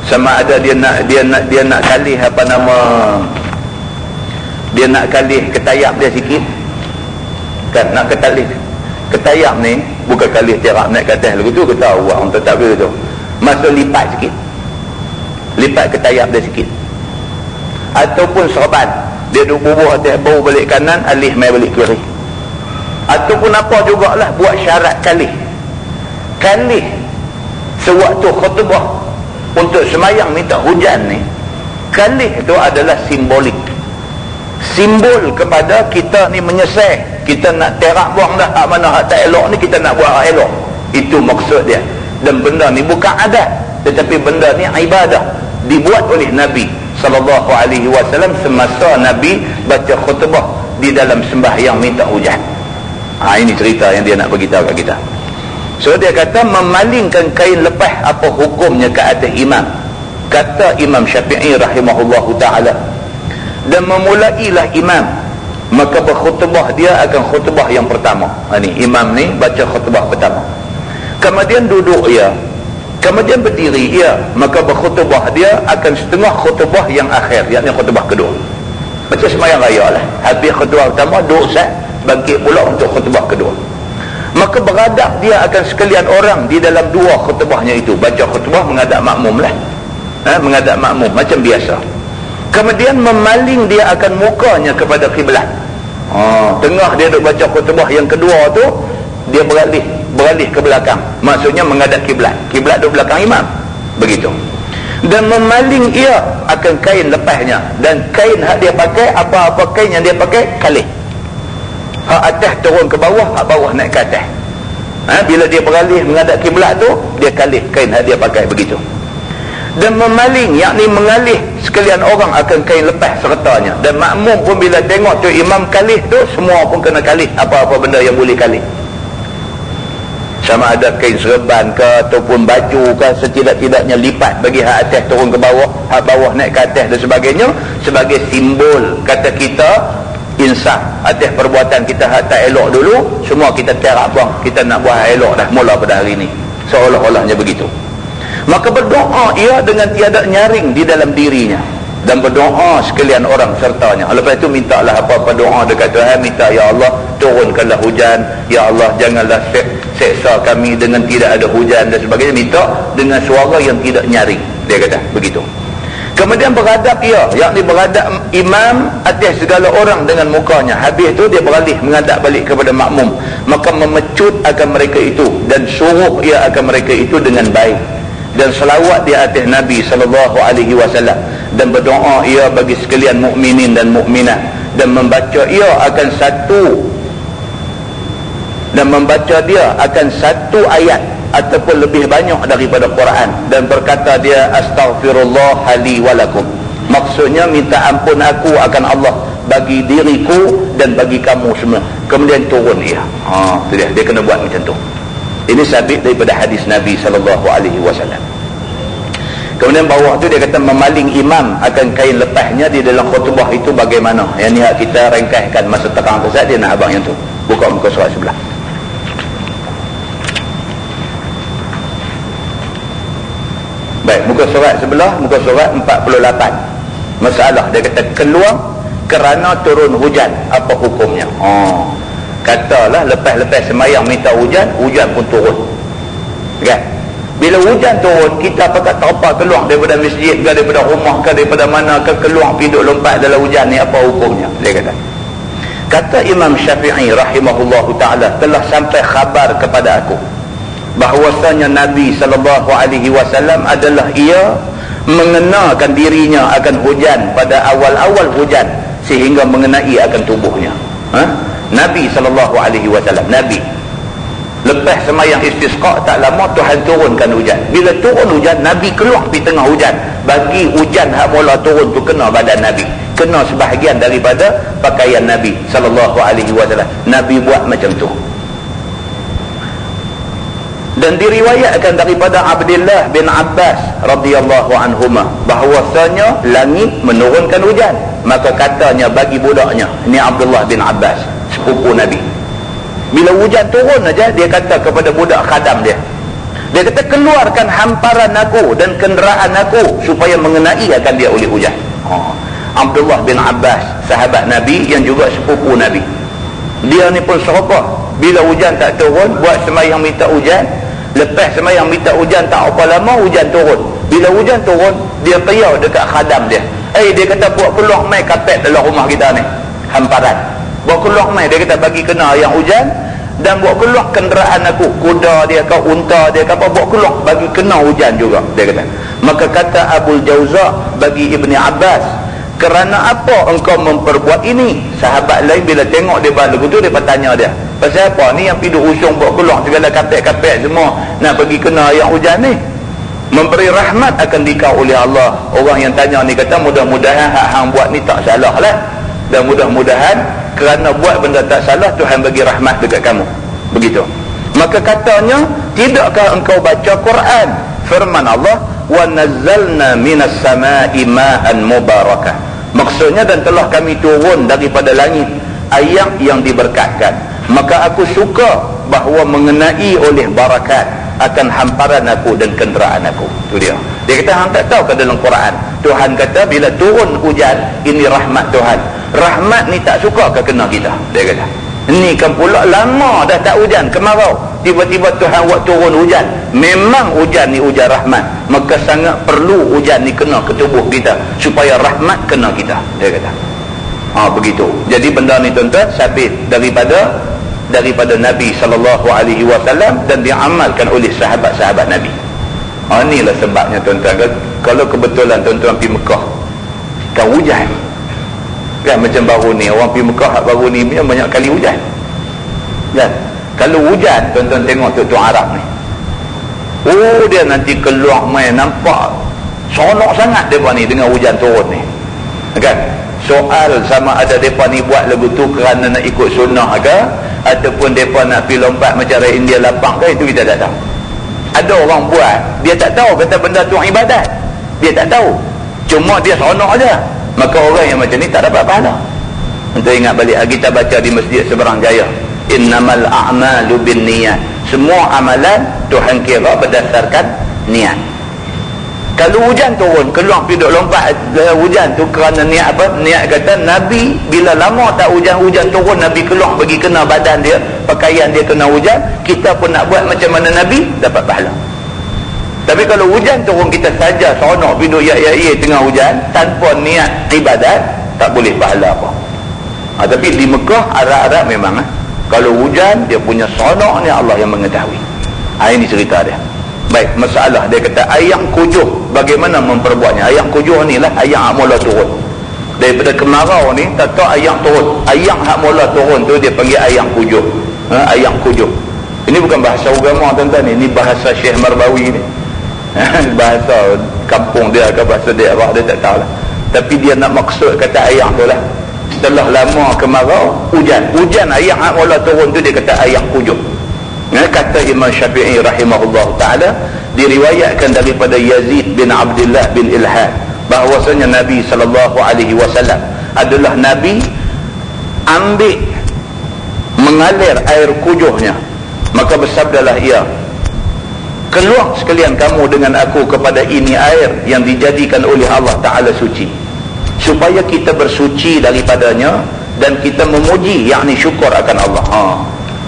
Speaker 1: sama ada dia nak kalih apa nama, dia nak kalih ketayap dia sikit kan, nak ketayap ni bukan kalih tiarap naik ke atas lagu tu, kita tahu orang tak boleh tu, masuk lipat sikit, lipat ketayap dia sikit. Ataupun serban, dia duduk bubuh atas bau balik kanan, alih mai balik kiri. Ataupun apa jugalah, buat syarat kalih sewaktu khutbah untuk semayang minta hujan ni. Kalih itu adalah simbolik, simbol kepada kita ni menyesal, kita nak terak buang dah hak mana hak tak elok ni, kita nak buat hak elok. Itu maksud dia. Dan benda ni bukan adat, tetapi benda ni ibadah, dibuat oleh Nabi sallallahu alaihi wasallam semasa Nabi baca khutbah di dalam sembahyang minta hujan. Ini cerita yang dia nak beritahu kat kita. So dia kata memalingkan kain lepas, apa hukumnya ke atas imam. Kata Imam Syafi'i rahimahullahu ta'ala, dan memulailah imam, maka berkhutbah dia akan khutbah yang pertama. Ni imam ni baca khutbah pertama, kemudian duduk ia, kemudian berdiri ia, maka berkhutbah dia akan setengah khutbah yang akhir, yakni khutbah kedua. Macam sembahyang raya lah, habis khutbah pertama duduk sat, bangkit pula untuk khutbah kedua. Maka beradab dia akan sekalian orang di dalam dua khutbahnya itu. Baca khutbah menghadap makmum lah, menghadap makmum macam biasa. Kemudian memaling dia akan mukanya kepada kiblat. Tengah dia duk baca khutbah yang kedua tu, dia beralih ke belakang, maksudnya menghadap kiblat. Kiblat duduk belakang imam, begitu. Dan memaling ia akan kain lepasnya, dan kain hak dia pakai, apa-apa kain yang dia pakai kalih. Hak atas turun ke bawah, hak bawah naik ke atas. Bila dia beralih menghadap kiblat tu, dia kalih kain hak dia pakai, begitu. Dan memaling, yakni mengalih sekalian orang akan kain lepas sertanya. Dan makmum pun bila tengok tu imam kalih tu, semua pun kena kalih apa-apa benda yang boleh kalih. Sama ada kain serban ke ataupun baju ke, setidak-tidaknya lipat bagi hak atas turun ke bawah, hak bawah naik ke atas dan sebagainya, sebagai simbol kata kita insaf atas perbuatan kita hak tak elok dulu, semua kita terak buang, kita nak buat elok dah mula pada hari ni, seolah-olahnya begitu. Maka berdoa ia dengan tiada nyaring di dalam dirinya, dan berdoa sekalian orang sertanya. Lepas itu mintalah apa-apa doa dekat Tuhan, minta ya Allah turunkanlah hujan, ya Allah janganlah seksa kami dengan tidak ada hujan dan sebagainya. Minta dengan suara yang tidak nyaring. Dia kata begitu. Kemudian beradab ia, yakni beradab imam atas segala orang dengan mukanya. Habis itu dia beralih menghadap balik kepada makmum, maka memecut akan mereka itu dan suruh ia akan mereka itu dengan baik, dan selawat di atas Nabi SAW, dan berdoa ia bagi sekalian mukminin dan mukminat, dan membaca ia akan satu ayat ataupun lebih banyak daripada Quran, dan berkata dia astaghfirullah li walakum, maksudnya minta ampun aku akan Allah bagi diriku dan bagi kamu semua. Kemudian turun ia. Itu dia kena buat macam tu. Ini sabit daripada hadis Nabi SAW. Kemudian bawah tu dia kata memaling imam akan kain lepasnya di dalam khutbah itu bagaimana. Yang ni kita ringkaskan masa terang tersat, dia nak abang yang tu. Buka muka surat sebelah. Baik, muka surat sebelah, muka surat 48. Masalah dia kata keluar kerana turun hujan, apa hukumnya? Katalah lepas semayang minta hujan, hujan pun turun. Kan? Bila hujan turun, kita apa kata apa keluar daripada masjid ke, daripada rumah ke, daripada mana ke, keluar pergi duduk lompat dalam hujan ni, apa hukumnya? Dia kata Imam Syafi'i rahimahullahu ta'ala, telah sampai khabar kepada aku bahwasanya Nabi SAW adalah ia mengenakan dirinya akan hujan pada awal-awal hujan sehingga mengenai akan tubuhnya. Nabi SAW, Nabi lepas semayang istisqa tak lama Tuhan turunkan hujan. Bila turun hujan, Nabi keluar di tengah hujan, bagi hujan hak mula turun tu kena badan Nabi, kena sebahagian daripada pakaian Nabi SAW. Nabi buat macam tu. Dan diriwayatkan daripada Abdullah bin Abbas radhiyallahu anhuma bahwasanya langit menurunkan hujan, maka katanya bagi budaknya, ini Abdullah bin Abbas sepupu Nabi, bila hujan turun aja dia kata kepada budak khadam dia kata keluarkan hamparan aku dan kenderaan aku supaya mengenai akan dia oleh hujan. Abdullah bin Abbas sahabat Nabi yang juga sepupu Nabi, dia ni pun serupa. Bila hujan tak turun, buat semayang minta hujan. Lepas semayang minta hujan tak apa lama, hujan turun. Bila hujan turun, dia qiyau dekat khadam dia. Dia kata buat keluar mai kapet dalam rumah kita ni, hamparan. Buat keluar mai, dia kata bagi kena yang hujan, dan buat keluar kenderaan aku, kuda dia ke, unta dia ke apa, buat keluar bagi kena hujan juga, dia kata. Maka kata Abu Jauza bagi Ibni Abbas, kerana apa engkau memperbuat ini? Sahabat lain bila tengok dia buat lagu tu, dia bertanya dia, pasal apa ni yang pergi usung buat keluar segala kapet-kapet semua nak bagi kena yang hujan ni? Memberi rahmat akan dikau oleh Allah. Orang yang tanya ni kata mudah-mudahan hak hang buat ni tak salah lah, dan mudah-mudahan kerana buat benda tak salah Tuhan bagi rahmat dekat kamu. Begitu. Maka katanya, tidakkah engkau baca Quran? Firman Allah, wa nazzalna minas samai ma'an mubarakah. Maksudnya, dan telah kami turun daripada langit air yang diberkatkan. Maka aku suka bahawa mengenai oleh barakat akan hamparan aku dan kenderaan aku. Itu dia. Dia kata hang tak tahu ke dalam Quran Tuhan kata bila turun hujan ini rahmat Tuhan. Rahmat ni tak suka ke kena kita? Dia kata ni kan pula lama dah tak hujan, kemarau, tiba-tiba Tuhan buat turun hujan. Memang hujan ni hujan rahmat, maka sangat perlu hujan ni kena ke tubuh kita supaya rahmat kena kita. Dia kata begitu. Jadi benda ni tuan-tuan sabit daripada Nabi SAW dan diamalkan oleh sahabat-sahabat Nabi. Inilah sebabnya tuan-tuan, kalau kebetulan tuan-tuan pergi Mekah kan hujan kan, macam baru ni orang pergi Mekah baru ni banyak kali hujan kan. Kalau hujan tuan-tuan tengok tuan-tuan Arab ni, dia nanti keluar main nampak sonok sangat mereka ni dengan hujan turun ni kan. Soal sama ada mereka ni buat lagu tu kerana nak ikut sunnah ke, ataupun mereka nak pergi lompat macam rakyat India lapang ke, itu kita tak tahu. Ada orang buat, dia tak tahu kata benda tu ibadat, dia tak tahu, cuma dia seronok aja. Maka orang yang macam ni tak dapat pahala. Untuk ingat balik kita baca di Masjid Seberang Jaya, innamal a'malu binniyat, semua amalan Tuhan kira berdasarkan niat. Kalau hujan turun, keluar pergi duduk lompat hujan tu kerana niat apa? Niat kata Nabi bila lama tak hujan turun, Nabi keluar bagi kena badan dia, pakaian dia kena hujan, kita pun nak buat macam mana Nabi, dapat pahala. Tapi kalau hujan turun kita saja seronok duduk ya tengah hujan tanpa niat ibadat, tak boleh pahala apa. Tapi di Mekah Arab memang kalau hujan dia punya seronok ni Allah yang mengetahui. Ini cerita dia. Baik, masalah dia kata ayam kujuh, bagaimana memperbuatnya? Ayam kujuh ni lah ayam hak mula turun. Daripada kemarau ni tak tahu ayam turun. Ayam hak mula turun tu dia panggil ayam kujuh. Ayam kujuh. Ini bukan bahasa agama tuan-tuan, ini bahasa Syekh Marbawi ni. Bahasa kampung dia ke bahasa daerah dia tak tahu lah. Tapi dia nak maksud kata ayam tu lah. Setelah lama kemarau, hujan ayam hak mula turun tu dia kata ayam kujuh. Kata Imam Syafi'i rahimahullah ta'ala, diriwayatkan daripada Yazid bin Abdullah bin Ilhad bahawasanya Nabi SAW adalah Nabi ambil mengalir air kujuhnya, maka bersabdalah ia, keluar sekalian kamu dengan aku kepada ini air yang dijadikan oleh Allah Ta'ala suci, supaya kita bersuci daripadanya dan kita memuji, yakni syukur akan Allah.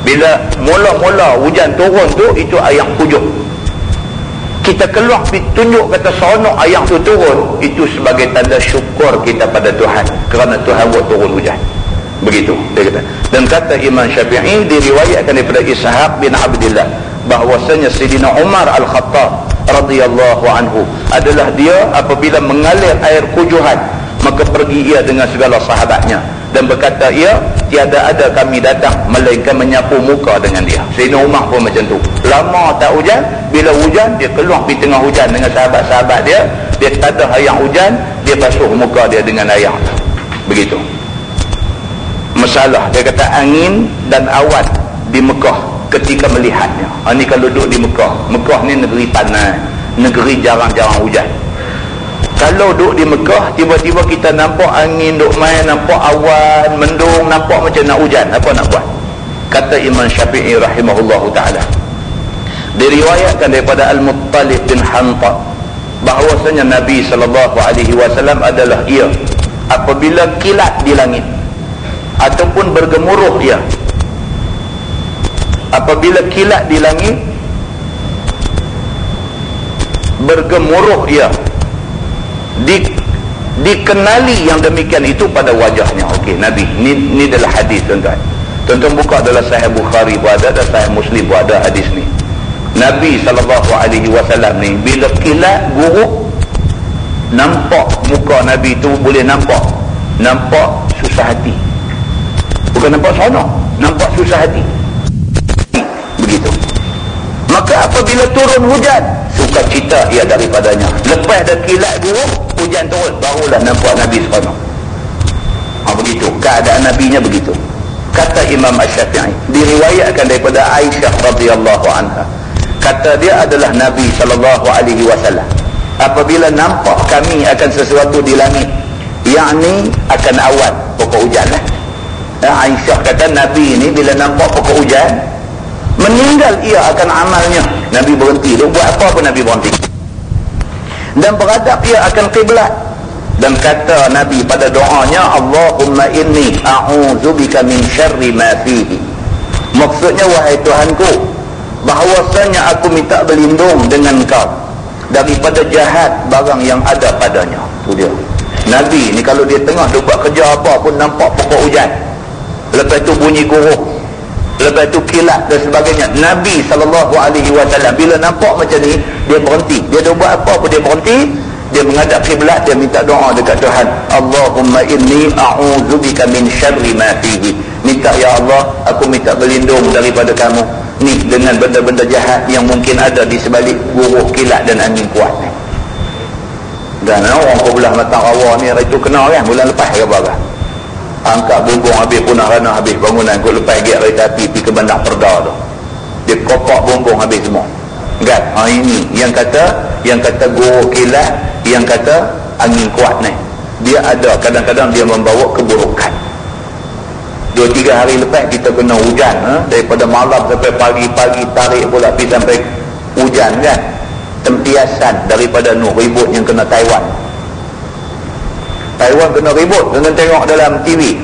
Speaker 1: Bila mula-mula hujan turun tu, itu ayam kujuh. Kita keluar tunjuk kata seronok ayam tu turun, itu sebagai tanda syukur kita pada Tuhan, kerana Tuhan buat turun hujan. Begitu dia kata. Dan kata Imam Syafi'i, diriwayatkan daripada Ishaq bin Abdullah bahwasanya Sayyidina Umar Al-Khattab radhiyallahu anhu adalah dia apabila mengalir air kujuhan, maka pergi ia dengan segala sahabatnya dan berkata ia, tiada ada kami datang melainkan menyapu muka dengan dia. Sayyidina Umar pun macam tu, lama tak hujan, bila hujan dia keluar di tengah hujan dengan sahabat-sahabat dia, dia tak ada ayam hujan, dia basuh muka dia dengan air. Begitu. Masalah dia kata angin dan awan di Mekah ketika melihatnya. Ini kalau duduk di Mekah. Mekah ni negeri panas, negeri jarang-jarang hujan. Kalau duduk di Mekah, tiba-tiba kita nampak angin duk main, nampak awan mendung, nampak macam nak hujan, apa nak buat? Kata Imam Syafi'i rahimahullahu ta'ala, diriwayatkan daripada Al-Muttalib bin Hanta bahawasanya Nabi SAW adalah ia apabila kilat di langit ataupun bergemuruh ia, apabila kilat di langit bergemuruh ia, dikenali yang demikian itu pada wajahnya. Okey, Nabi ni adalah hadis tuan-tuan. Tuan-tuan buka dalam Sahih Bukhari pun ada, dan Sahih Muslim pun ada hadis ni. Nabi SAW ni bila kilat guruk, nampak muka Nabi tu boleh nampak susah hati. Bukan nampak seronok, nampak susah hati. Begitu. Maka apabila turun hujan, sukacita ia daripadanya. Lepas dah kilat dulu, hujan turun, barulah nampak Nabi seronok. Begitu keadaan Nabinya begitu. Kata Imam Asy-Syafi'i, diriwayatkan daripada Aisyah radhiyallahu anha, kata dia adalah Nabi SAW apabila nampak kami akan sesuatu di langit, yakni akan awan, pokok hujan lah. Aisyah kata Nabi ni bila nampak pokok hujan, meninggal ia akan amalnya. Nabi berhenti, dia buat apa pun Nabi berhenti, dan beradab ia akan qiblat. Dan kata Nabi pada doanya, Allahumma inni a'udzubika min syarri ma fihi, maksudnya wahai Tuhanku, bahawasanya aku minta berlindung dengan kau daripada jahat barang yang ada padanya. Tu dia Nabi ni, kalau dia tengah buat kerja apa pun nampak pokok hujan, lepas tu bunyi guruh, lepas tu kilat dan sebagainya, Nabi SAW bila nampak macam ni, dia berhenti. Dia dah buat apa pun dia berhenti, dia menghadap kiblat, dia minta doa dekat Tuhan, Allahumma inni a'udzubika min syarri ma fihi, minta ya Allah, aku minta berlindung daripada kamu ni dengan benda-benda jahat yang mungkin ada di sebalik guruh, kilat dan angin kuat ni. Dan orang belah Matang Rawa ni, hari tu kena kan bulan lepas ke apa kan, angkat bumbung habis, punah ranah habis, bangunan kau lepas gate kereta api pergi ke Bandar Perda tu, dia kopak bumbung habis semua kan. Ini yang kata guruk kilat, yang kata angin kuat ni, dia ada kadang-kadang dia membawa keburukan. 2-3 hari lepas kita kena hujan, daripada malam sampai pagi-pagi, tarik pula pergi sampai hujan kan. Tempiasan daripada ribut yang kena Taiwan kena ribut dengan tengok dalam TV,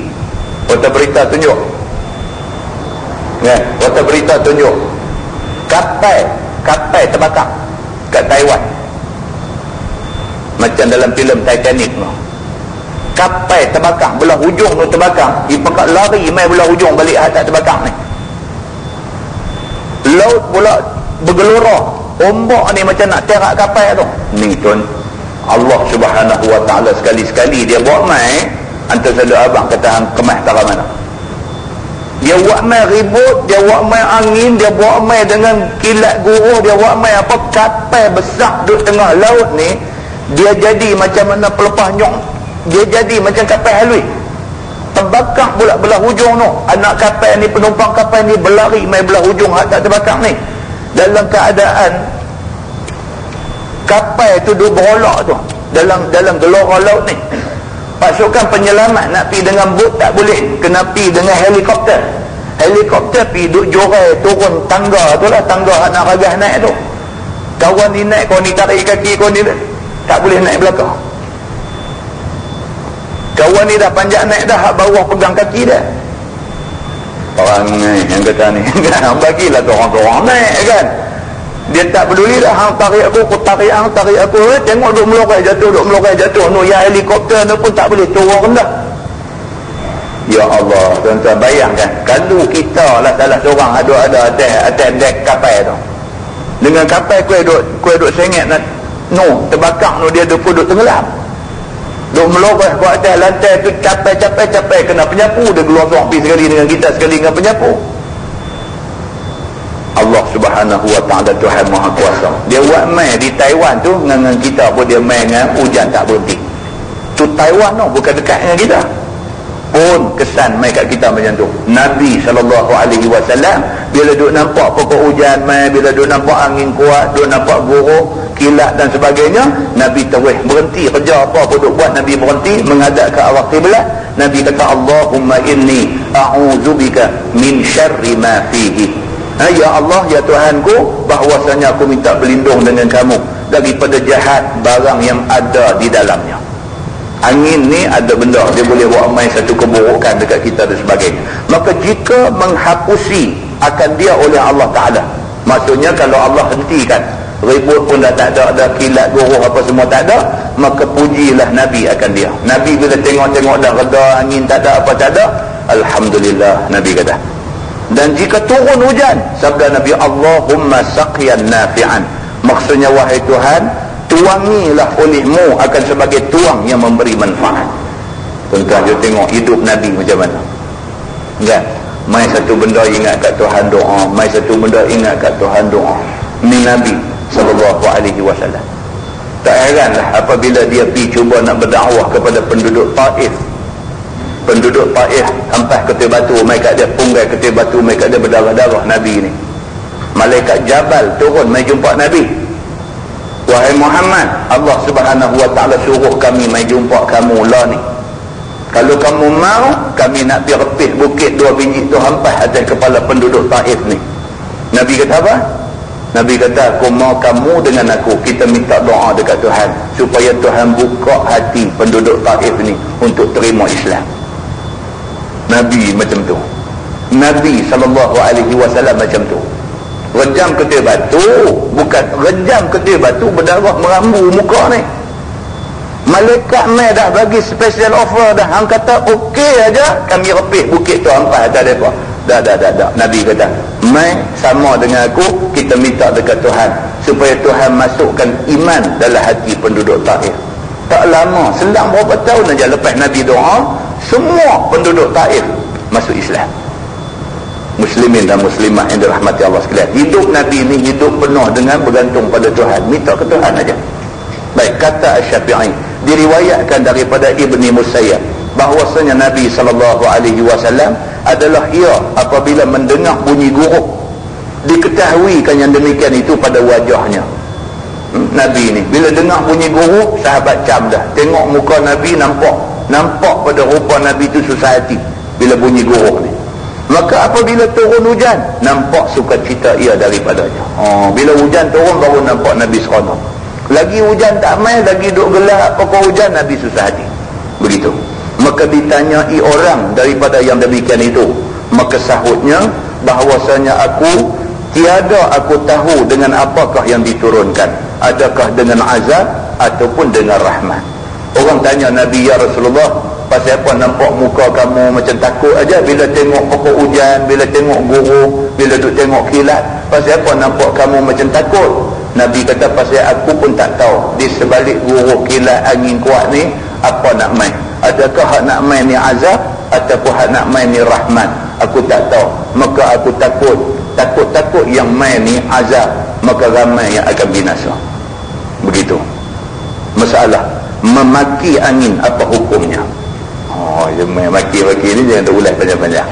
Speaker 1: kota berita tunjuk kan, kota berita tunjuk kapal terbakar, kat Taiwan. Macam dalam filem Titanic tu. Kapal terbakar, belah hujung tu terbakar. Dia pekak lari mai belah hujung balik atas terbakar ni. Laut pula bergelora. Ombak ni macam nak terak kapal tu. Ni tuan, Allah Subhanahu Wa Taala sekali-sekali dia buat mai, antara satu abang kata hang kemas tak mana. Dia buat mai ribut, dia buat mai angin, dia buat mai dengan kilat guruh, dia buat mai apa, kapal besar duduk tengah laut ni, dia jadi macam mana pelepah nyok. Dia jadi macam kapal halus. Terbakar pula belah hujung tu. Anak kapal ni, penumpang kapal ni berlari mai belah hujung hak tak terbakar ni. Dalam keadaan kapal tu duduk berolak tu dalam gelora laut ni. Pasukan penyelamat nak pergi dengan bot tak boleh, kena pergi dengan helikopter. Helikopter pergi duduk jorai turun tangga tu lah, tangga nak ragas naik tu. Kawan ni naik, kau ni tarik kaki, kau ni tak boleh naik belakang. Kawan ni dah panjat naik dah, hak bawah pegang kaki dah. Orang ni yang kata ni bagilah tu orang-orang naik kan. Dia tak peduli dah, hang tarik aku tarik hang, tarik aku. Tengok duk melorai jatuh. No, ya helikopter tu pun tak boleh turun rendah. Ya Allah, tuan-tuan bayangkan kalau kita lah salah seorang ada atas dek kapal tu. Dengan kapal kuih duk sengit nak terbakar dia duk tenggelam. Duk melorai ke atas lantai tu, capai kena penyapu, dia gelosong pergi sekali dengan kita, sekali dengan penyapu. Allah Subhanahu Wa Taala Tuhan Maha Kuasa. Dia buat mai di Taiwan tu dengan kita pun dia mai dengan hujan tak berhenti. Tu Taiwan tu bukan dekat dengan kita. Pun kesan mai kat kita macam tu. Nabi SAW bila duk nampak pokok hujan mai, bila duk nampak angin kuat, duk nampak guruh, kilat dan sebagainya, Nabi terus berhenti kerja apa pun duk buat. Nabi berhenti menghadap ke arah kiblat. Nabi kata, Allahumma inni a'udzubika min syarri ma fihi. Ya Allah, ya Tuhanku, bahwasanya aku minta berlindung dengan kamu daripada jahat barang yang ada di dalamnya. Angin ni ada benda, dia boleh buat main satu keburukan dekat kita dan sebagainya. Maka jika menghapusi akan dia oleh Allah Ta'ala, maksudnya kalau Allah hentikan, ribut pun dah tak ada kilat guruh apa semua tak ada, maka pujilah Nabi akan dia. Nabi bila tengok-tengok dah reda, angin tak ada apa tak ada, Alhamdulillah, Nabi kata. Dan jika turun hujan, sabda Nabi, Allahumma saqyan nafi'an, maksudnya wahai Tuhan, tuangilah olehmu akan sebagai tuang yang memberi manfaat. Tuan-tuan, dia tengok hidup Nabi macam mana kan? Mai satu benda ingat kat Tuhan doa, mai satu benda ingat kat Tuhan doa. Ni Nabi SAW. Tak heranlah apabila dia pergi cuba nak berdakwah kepada penduduk Taif. Penduduk Taif hampas ketir batu mai kat dia, punggai ketir batu mai kat dia, berdarah-darah Nabi ni. Malaikat Jabal turun mai jumpa Nabi. Wahai Muhammad, Allah Subhanahu Wa Taala suruh kami mai jumpa kamu lah ni. Kalau kamu mau, kami nak pergi repih bukit 2 biji tu hampas atas kepala penduduk Taif ni. Nabi kata apa? Nabi kata, aku mau kamu dengan aku, kita minta doa dekat Tuhan supaya Tuhan buka hati penduduk Taif ni untuk terima Islam. Nabi macam tu. Nabi SAW macam tu. Rejam ketir batu, bukan rejam ketir batu berdarah merambu muka ni. Malaikat mai dah bagi special offer dah. Hang kata okey aja, kami repih bukit tu hampas atas depa. Dah. Nabi kata, mai sama dengan aku, kita minta dekat Tuhan supaya Tuhan masukkan iman dalam hati penduduk Taif. Tak lama, selang berapa tahun aja lepas Nabi doa, semua penduduk Taif masuk Islam. Muslimin dan muslimat yang dirahmati Allah sekalian. Hidup Nabi ni hidup penuh dengan bergantung pada Tuhan, minta ke Tuhan aja. Baik, kata Asy-Syafi'i, diriwayatkan daripada Ibni Musayyab bahwasanya Nabi SAW adalah ia apabila mendengar bunyi guruk, diketahuikan yang demikian itu pada wajahnya. Nabi ni bila dengar bunyi guruk, sahabat cam dah, tengok muka Nabi, nampak pada rupa Nabi itu susah hati bila bunyi guruk ni. Maka apabila turun hujan, nampak sukacita ia daripadanya. Bila hujan turun baru nampak Nabi seronok. Lagi hujan tak main, lagi duk gelap pokok hujan, Nabi susah hati. Begitu. Maka ditanyai orang daripada yang demikian itu, maka sahutnya bahwasanya aku tiada aku tahu dengan apakah yang diturunkan. adakah dengan azab ataupun dengan rahmat. Orang tanya Nabi, ya Rasulullah, pasal apa nampak muka kamu macam takut aja bila tengok pokok hujan, bila tengok guru, bila duk tengok kilat, pasal apa nampak kamu macam takut? Nabi kata, pasal aku pun tak tahu di sebalik guru, kilat, angin kuat ni apa nak main. Adakah hak nak main ni azab ataupun hak nak main ni rahmat? Aku tak tahu. Maka aku takut yang main ni azab, maka ramai yang akan binasa. Begitu masalah memaki angin, apa hukumnya? Oh, dia maki-maki ni jangan terulas panjang-panjang.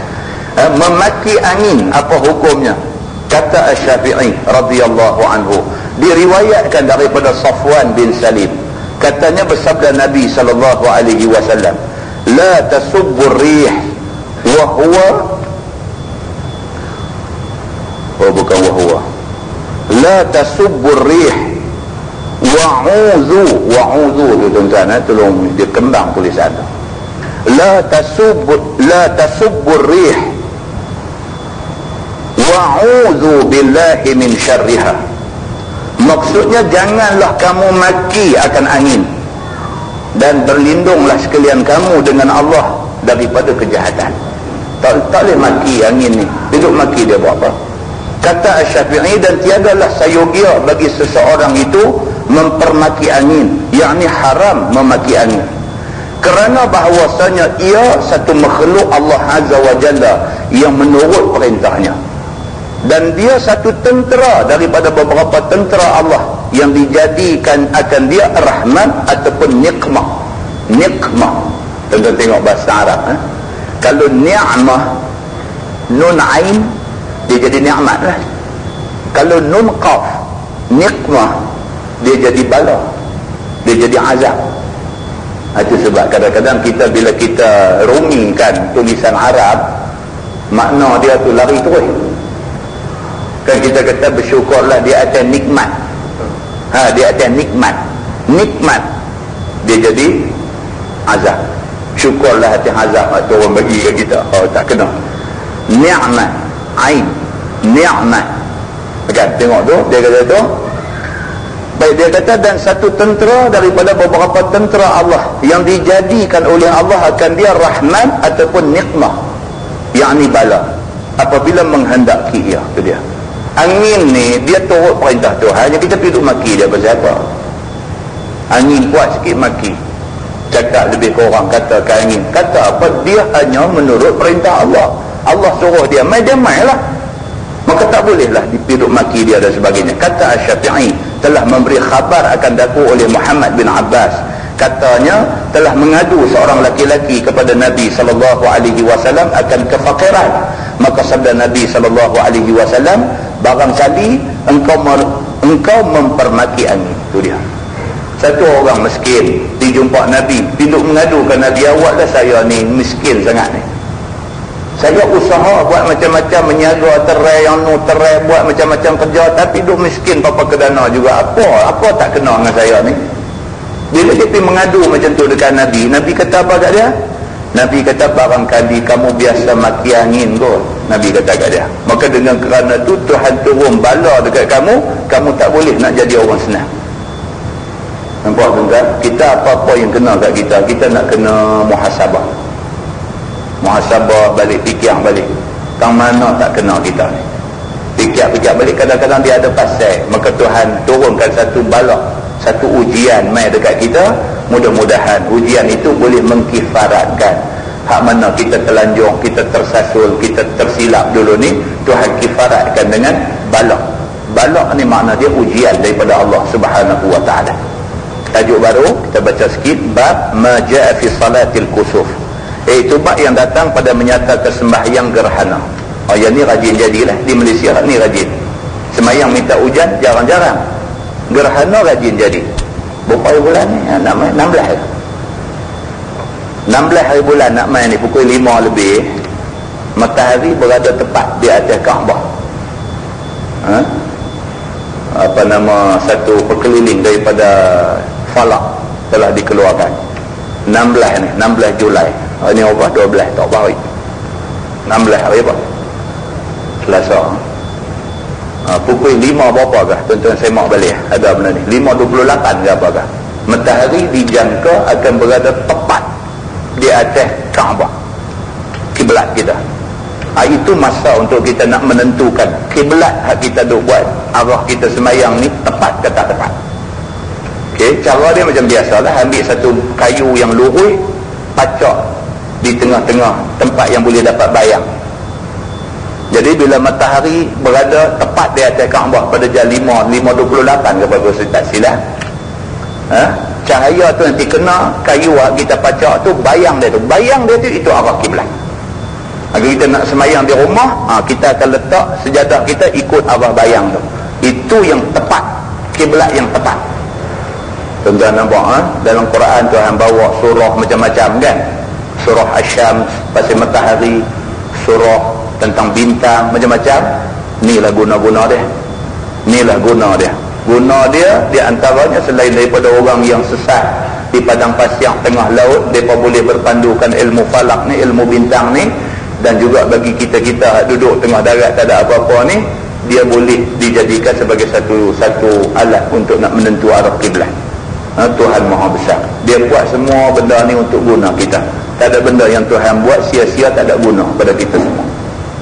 Speaker 1: Memaki angin, apa hukumnya? Kata Asy-Syafi'i radhiyallahu anhu, diriwayatkan daripada Safwan bin Salim, katanya bersabda Nabi sallallahu alaihi wasallam, la tasubbur rih wa huwa, oh bukan wa huwa, la tasubbur rih wa'udhu tu tuan-tuan, tolong dia kembang tulisan tu. La tasubbur rih wa'udhu billahi min syarriha. Maksudnya janganlah kamu maki akan angin, dan berlindunglah sekalian kamu dengan Allah daripada kejahatan. Tak boleh maki angin ni. Duduk maki dia buat apa? Kata Asy-Syafi'i, dan tiadalah sayogia bagi seseorang itu mempermaki angin, yakni haram memaki angin, kerana bahawasanya ia satu makhluk Allah Azza wa Jalla yang menurut perintahnya, dan dia satu tentera daripada beberapa tentera Allah yang dijadikan akan dia rahmat ataupun nikmah. Nikmah, tuan-tuan tengok bahasa Arab, kalau ni'mah nun ain, dia jadi nikmat lah. Kalau nun qaf nikmah, dia jadi bala, dia jadi azab. Itu sebab kadang-kadang kita bila kita rumikan tulisan Arab, makna dia tu lari terus. Kan kita kata bersyukurlah di atas nikmat. Di atas nikmat. Nikmat dia jadi azab. Syukurlah atas azab atau orang bagi kat kita. Oh, tak kena. Ni'mat, ain, ni'mat. Kan tengok tu, dia kata tu. Baik, dia kata, dan satu tentera daripada beberapa tentera Allah yang dijadikan oleh Allah akan dia rahmat ataupun nikmah, yakni bala, apabila menghendaki ia. Itu dia. Angin ni dia turut perintah Tuhan, kita pergi duduk maki dia pasal apa? Angin kuat sikit maki, cakap lebih kurang, kata ke angin, kata apa? Dia hanya menurut perintah Allah. Allah suruh dia main, dia main lah. Maka tak bolehlah dipiduk maki dia dan sebagainya. Kata Asy-Syafi'i telah memberi khabar akan daku oleh Muhammad bin Abbas, katanya telah mengadu seorang laki-laki kepada Nabi sallallahu alaihi wasallam akan kefakiran. Maka sabda Nabi sallallahu alaihi wasallam, barangkali engkau mempermaki angin. Itu dia. Satu orang miskin dijumpa Nabi, piduk mengadu ke Nabi, awaklah saya ni miskin sangat ni, saya usaha buat macam-macam, menyaga terai, buat macam-macam kerja, tapi duk miskin papa kedana juga. Apa tak kena dengan saya ni? Bila dia pergi mengadu macam tu dekat Nabi, Nabi kata apa kat dia? Nabi kata, barangkali kamu biasa maki angin kot. Nabi kata kat dia. Maka dengan kerana tu Tuhan turun bala dekat kamu tak boleh nak jadi orang senang. Nampak tuan-tuan? Kita apa-apa yang kena kat kita nak kena muhasabah. Muhasabah balik, fikir balik, kang mana tak kena kita ni, fikir balik. Kadang-kadang dia ada pasal, maka Tuhan turunkan satu bala, satu ujian mai dekat kita. Mudah-mudahan ujian itu boleh mengkifaratkan hak mana kita telanjung, kita tersasul, kita tersilap dulu ni, Tuhan kifaratkan dengan bala. Bala ni makna dia ujian daripada Allah Subhanahu wa taala. Tajuk baru kita baca sikit, bab ma jaa fi salatil kusuf. Itu bab yang datang pada menyatakan sembahyang gerhana. Yang ni rajin jadilah di Malaysia ni, rajin sembahyang minta hujan jarang-jarang, gerhana rajin jadi. Berapa hari bulan ni? 16 hari bulan nak main ni, pukul 5 lebih matahari berada tepat di atas Kaabah. Apa nama, satu perkeliling daripada falak telah dikeluarkan. 16 ni, 16 Julai. Ini apa? 12 tak baik. 16 hari apa? Selasa. pukul 5 berapa kah tuan-tuan semak balik ada benda ni 5.28 ke apa kah matahari dijangka akan berada tepat di atas Kaabah kiblat kita. Itu masa untuk kita nak menentukan kiblat hak kita duk buat arah kita semayang ni tepat ke tak tepat. Okey, cara dia macam biasalah, ambil satu kayu yang lurus, pacak di tengah-tengah tempat yang boleh dapat bayang. Jadi bila matahari berada tepat di atas Kaabah pada jam 5.28 ke apa saya tak silap, cahaya tu nanti kena kayu yang kita pacak tu, bayang dia tu itu arah kiblat. Agar kita nak semayang di rumah, kita akan letak sejadah kita ikut arah bayang tu. Itu yang tepat, kiblat yang tepat. Tuan-tuan nampak dalam Quran Tuhan bawa surah macam-macam kan, surah Asy-Syams pasal matahari, surah tentang bintang macam-macam. Inilah guna-guna dia, inilah guna dia. Guna dia di antaranya selain daripada orang yang sesat di padang pasir tengah laut, mereka boleh berpandukan ilmu falak ni, ilmu bintang ni, dan juga bagi kita-kita duduk tengah darat tak ada apa-apa ni, dia boleh dijadikan sebagai satu alat untuk nak menentu arah kiblat. Tuhan Maha Besar, dia buat semua benda ni untuk guna kita. Tak ada benda yang Tuhan buat sia-sia, tak ada guna pada kita semua.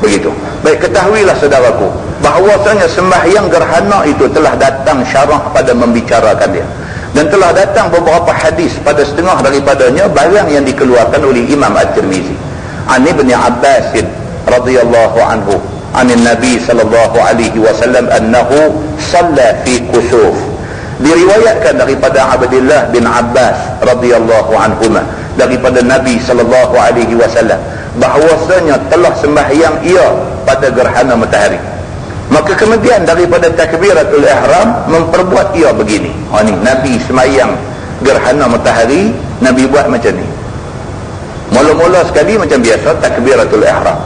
Speaker 1: Begitu. Baik, ketahuilah saudaraku bahawasanya sembahyang gerhana itu telah datang syarah pada membicarakan dia, dan telah datang beberapa hadis pada setengah daripadanya barang yang dikeluarkan oleh Imam At-Tirmizi an Ibn Abbas radhiyallahu anhu an Nabi sallallahu alaihi wasallam annahu shalla fi kusuf. Diriwayatkan daripada Abdullah bin Abbas radhiyallahu anhuma daripada Nabi sallallahu alaihi wasallam bahawasanya telah sembahyang ia pada gerhana matahari. Maka kemudian daripada takbiratul ihram memperbuat ia begini. Ni Nabi sembahyang gerhana matahari, Nabi buat macam ni. Mula-mula sekali macam biasa takbiratul ihram.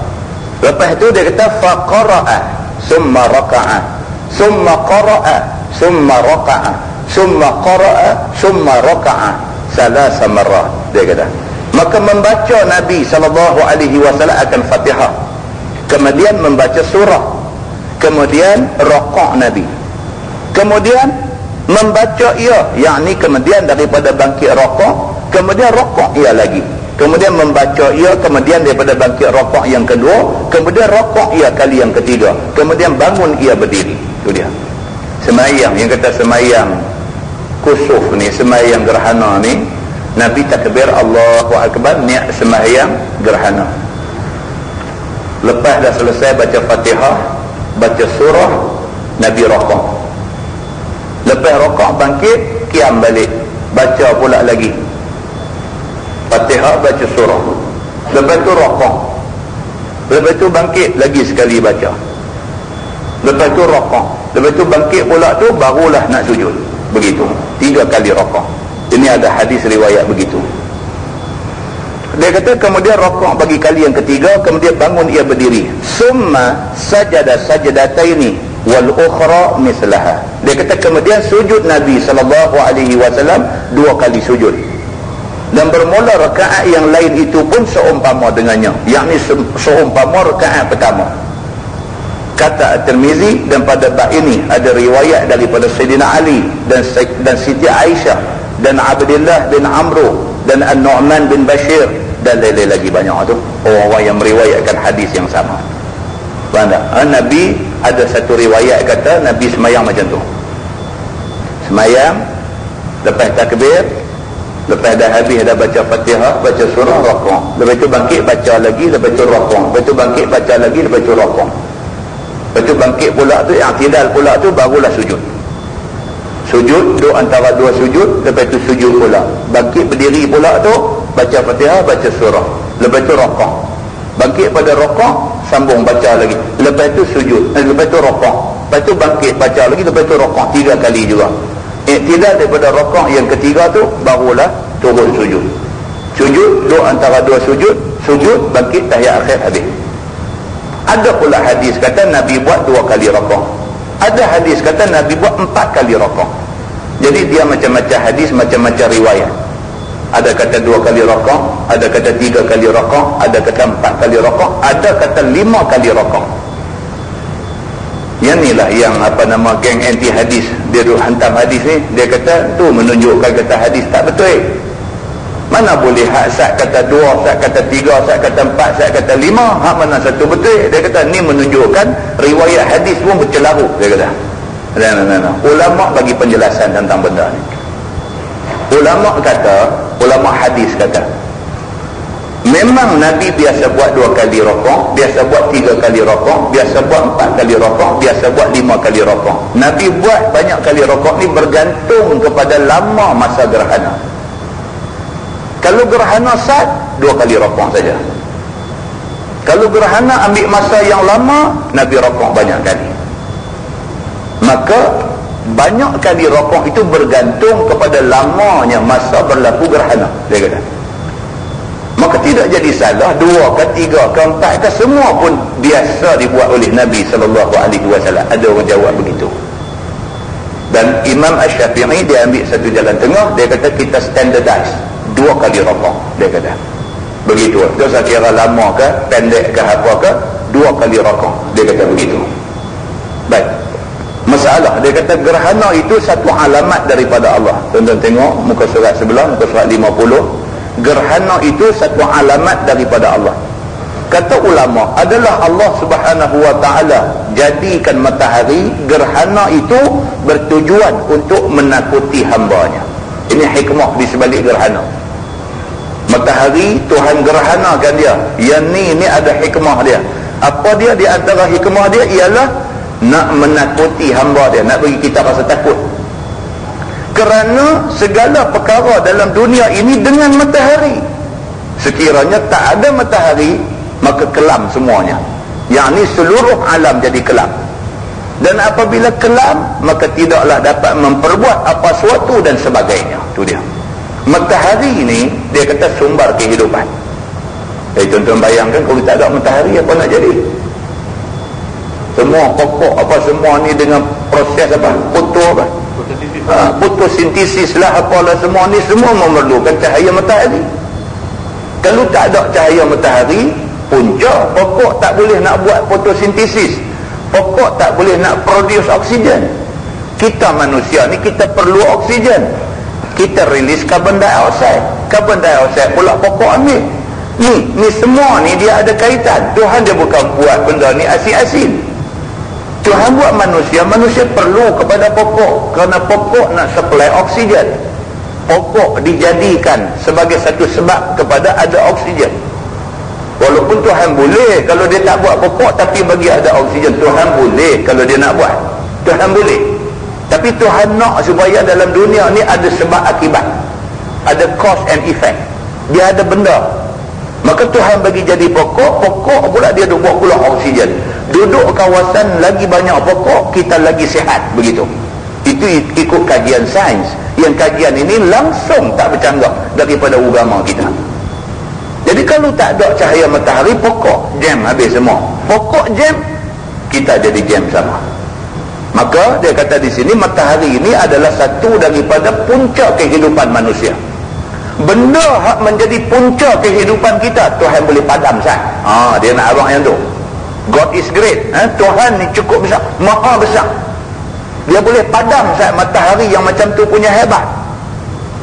Speaker 1: Lepas tu dia kata faqara'a summa raka'a summa qara'a summa raka'a summa qara'a summa raka'a salasa marrah. Dia kata maka membaca Nabi SAW akan Fatihah, kemudian membaca surah, kemudian raka'a Nabi, kemudian membaca ia, yakni kemudian daripada bangkit raka'a, kemudian raka'a ia lagi, kemudian membaca ia, kemudian daripada bangkit raka'a yang kedua, kemudian raka'a ia kali yang ketiga, kemudian bangun ia berdiri. Itu dia semayang. Yang kata semayang kusuf ni, semayang gerhana ni, Nabi takbir Allahu Akbar, niat semayang gerhana. Lepas dah selesai baca Fatihah, baca surah, Nabi raka'a. Lepas raka'a bangkit, qiyam balik, baca pula lagi Fatihah, baca surah. Lepas tu raka'a. Lepas tu bangkit lagi sekali baca. Lepas tu raka'a. Lepas tu bangkit pula tu barulah nak sujud. Begitu 3 kali raka'a. Ini ada hadis riwayat begitu. Dia kata kemudian raka'a bagi kali yang ketiga, kemudian bangun ia berdiri. Summa sajada sajdataini wal ukhra mislaha. Dia kata kemudian sujud Nabi SAW 2 kali sujud. Dan bermula rakaat yang lain itu pun seumpama dengannya, yakni seumpama rakaat pertama. Kata At-Tirmizi, dan pada bab ini ada riwayat daripada Sayyidina Ali dan Siti Aisyah dan Abdullah bin Amru dan An-Nu'man bin Bashir dan lain-lain lagi banyak tu orang-orang yang meriwayatkan hadis yang sama. Nabi ada satu riwayat kata Nabi semayang macam tu, semayang lepas takbir, lepas dah habis dah baca Fatihah, baca surah, raka'a. Lepas tu bangkit baca lagi, lepas tu raka'a. Lepas tu bangkit baca lagi, lepas tu raka'a. Lepas tu bangkit pula tu, i'tidal pula tu, barulah sujud. Sujud, duduk antara 2 sujud, lepas tu sujud pula. Bangkit berdiri pula tu, baca Fatihah, baca surah. Lepas tu raka'a. Bangkit pada raka'a, sambung baca lagi. Lepas tu sujud, lepas tu raka'a. Lepas tu bangkit baca lagi, lepas tu raka'a 3 kali juga. I'tidal daripada raka'a yang ketiga tu barulah turun sujud. Sujud, duduk antara 2 sujud, sujud, bangkit tahiyat akhir, habis. Ada pula hadis kata Nabi buat 2 kali raka'a. Ada hadis kata Nabi buat 4 kali raka'a. Jadi dia macam-macam hadis, macam-macam riwayat. Ada kata 2 kali raka'a, ada kata 3 kali raka'a, ada kata 4 kali raka'a, ada kata 5 kali raka'a. Yang inilah yang geng anti hadis. Dia duk hantam hadis ni, dia kata tu menunjukkan kata hadis tak betul. Mana boleh hak sat kata 2, sat kata 3, sat kata 4, sat kata 5, hak mana satu betul? Dia kata ni menunjukkan riwayat hadis pun bercelaru, dia kata. Ulama bagi penjelasan tentang benda ni. Ulama hadis kata memang Nabi biasa buat 2 kali rokok, biasa buat 3 kali rokok, biasa buat 4 kali rokok, biasa buat 5 kali rokok. Nabi buat banyak kali rokok ni bergantung kepada lama masa gerhana. Kalau gerhana sat, 2 kali rokok saja. Kalau gerhana ambil masa yang lama, Nabi rokok banyak kali. Maka banyak kali rokok itu bergantung kepada lamanya masa berlaku gerhana, dia kata. Maka tidak jadi salah 2 ke 3 ke 4 ke semua pun biasa dibuat oleh Nabi SAW. Ada orang jawab begitu. Dan Imam Asy-Syafi'i dia ambil satu jalan tengah, dia kata kita standardize 2 kali rokok, dia kata begitu. Dia saya kira lama ke pendek ke apa ke, 2 kali rokok, dia kata begitu. Baik, masalah dia kata gerhana itu satu alamat daripada Allah. Tuan-tuan tengok muka surat sebelah, muka surat 50. Gerhana itu satu alamat daripada Allah. Kata ulama, adalah Allah Subhanahu wa ta'ala jadikan matahari, gerhana itu bertujuan untuk menakuti hambanya. Ini hikmah di sebalik gerhana. Matahari Tuhan gerhanakan dia. Yang ni ada hikmah dia. Apa dia? Di antara hikmah dia ialah nak menakuti hamba dia, nak bagi kita rasa takut. Kerana segala perkara dalam dunia ini dengan matahari. Sekiranya tak ada matahari, maka kelam semuanya. Yang ni seluruh alam jadi kelam. Dan apabila kelam, maka tidaklah dapat memperbuat apa suatu dan sebagainya. Itu dia. Matahari ni, dia kata sumber kehidupan. Tuan-tuan bayangkan kalau tak ada matahari, apa nak jadi? Semua pokok apa semua ni dengan proses apa? Fotosintesis lah apalah semua ni semua memerlukan cahaya matahari. Kalau tak ada cahaya matahari, punca pokok tak boleh nak buat fotosintesis. Pokok tak boleh nak produce oksigen. Kita manusia ni kita perlu oksigen. Kita rilis carbon dioxide. Carbon dioxide pula pokok ambil. Ni semua ni dia ada kaitan. Tuhan dia bukan buat benda ni asin-asin. Tuhan buat manusia, manusia perlu kepada pokok kerana pokok nak supply oksigen. Pokok dijadikan sebagai satu sebab kepada ada oksigen. Walaupun Tuhan boleh kalau dia tak buat pokok tapi bagi ada oksigen. Tuhan boleh kalau dia nak buat. Tuhan boleh. Tapi Tuhan nak supaya dalam dunia ni ada sebab akibat. Ada cause and effect. Dia ada benda. Maka Tuhan bagi jadi pokok, pokok pula dia duk buat pula oksigen. Duduk kawasan lagi banyak pokok, kita lagi sihat, begitu. Itu ikut kajian sains. Yang kajian ini langsung tak bercanggah daripada agama kita. Jadi kalau tak ada cahaya matahari, pokok jam habis semua. Pokok jam, kita jadi jam sama. Maka dia kata di sini matahari ini adalah satu daripada punca kehidupan manusia. Benda hak menjadi punca kehidupan kita, Tuhan boleh padam sat. Dia nak abang yang tu. God is great. Tuhan ni cukup besar, maha besar. Dia boleh padam sat matahari yang macam tu punya hebat.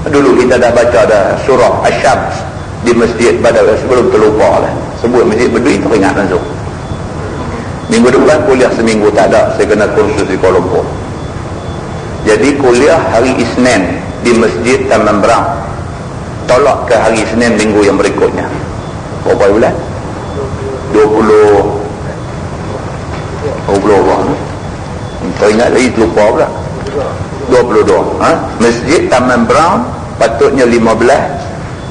Speaker 1: Dulu kita dah baca dah surah Asy-Syams di masjid Badawi, sebelum terlupa lah. Sebut masjid Badawi teringat langsung. Minggu depan kuliah seminggu tak ada, saya kena kursus di Kuala Lumpur. Jadi kuliah hari Isnin di masjid Taman Berang, tolak ke hari Isnin minggu yang berikutnya. Berapa bulan? 20 orang. Teringat lagi lupa pula. 22. Masjid Taman Berang patutnya 15,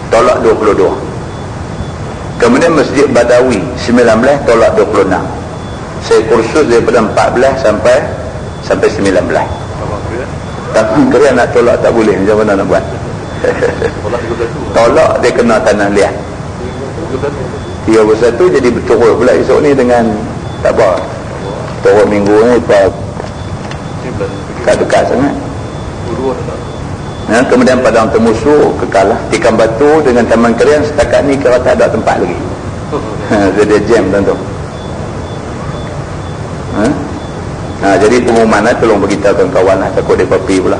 Speaker 1: tolak 22. Kemudian Masjid Badawi 19, tolak 26. Saya kursus daripada 14 sampai 19. Tapi kira nak tolak tak boleh, macam mana nak buat? Tolak dia kena tanah liat 31 jadi berturut pula esok ni dengan tak apa, turut minggu ni dekat sangat. Kemudian Padang Temusu kekal lah. Tikam Batu dengan Taman Kerian setakat ni kira tak ada tempat lagi. Dia jam tentu. Jadi pengumuman tolong beritahu kawan-kawan lah, takut dia pergi pula.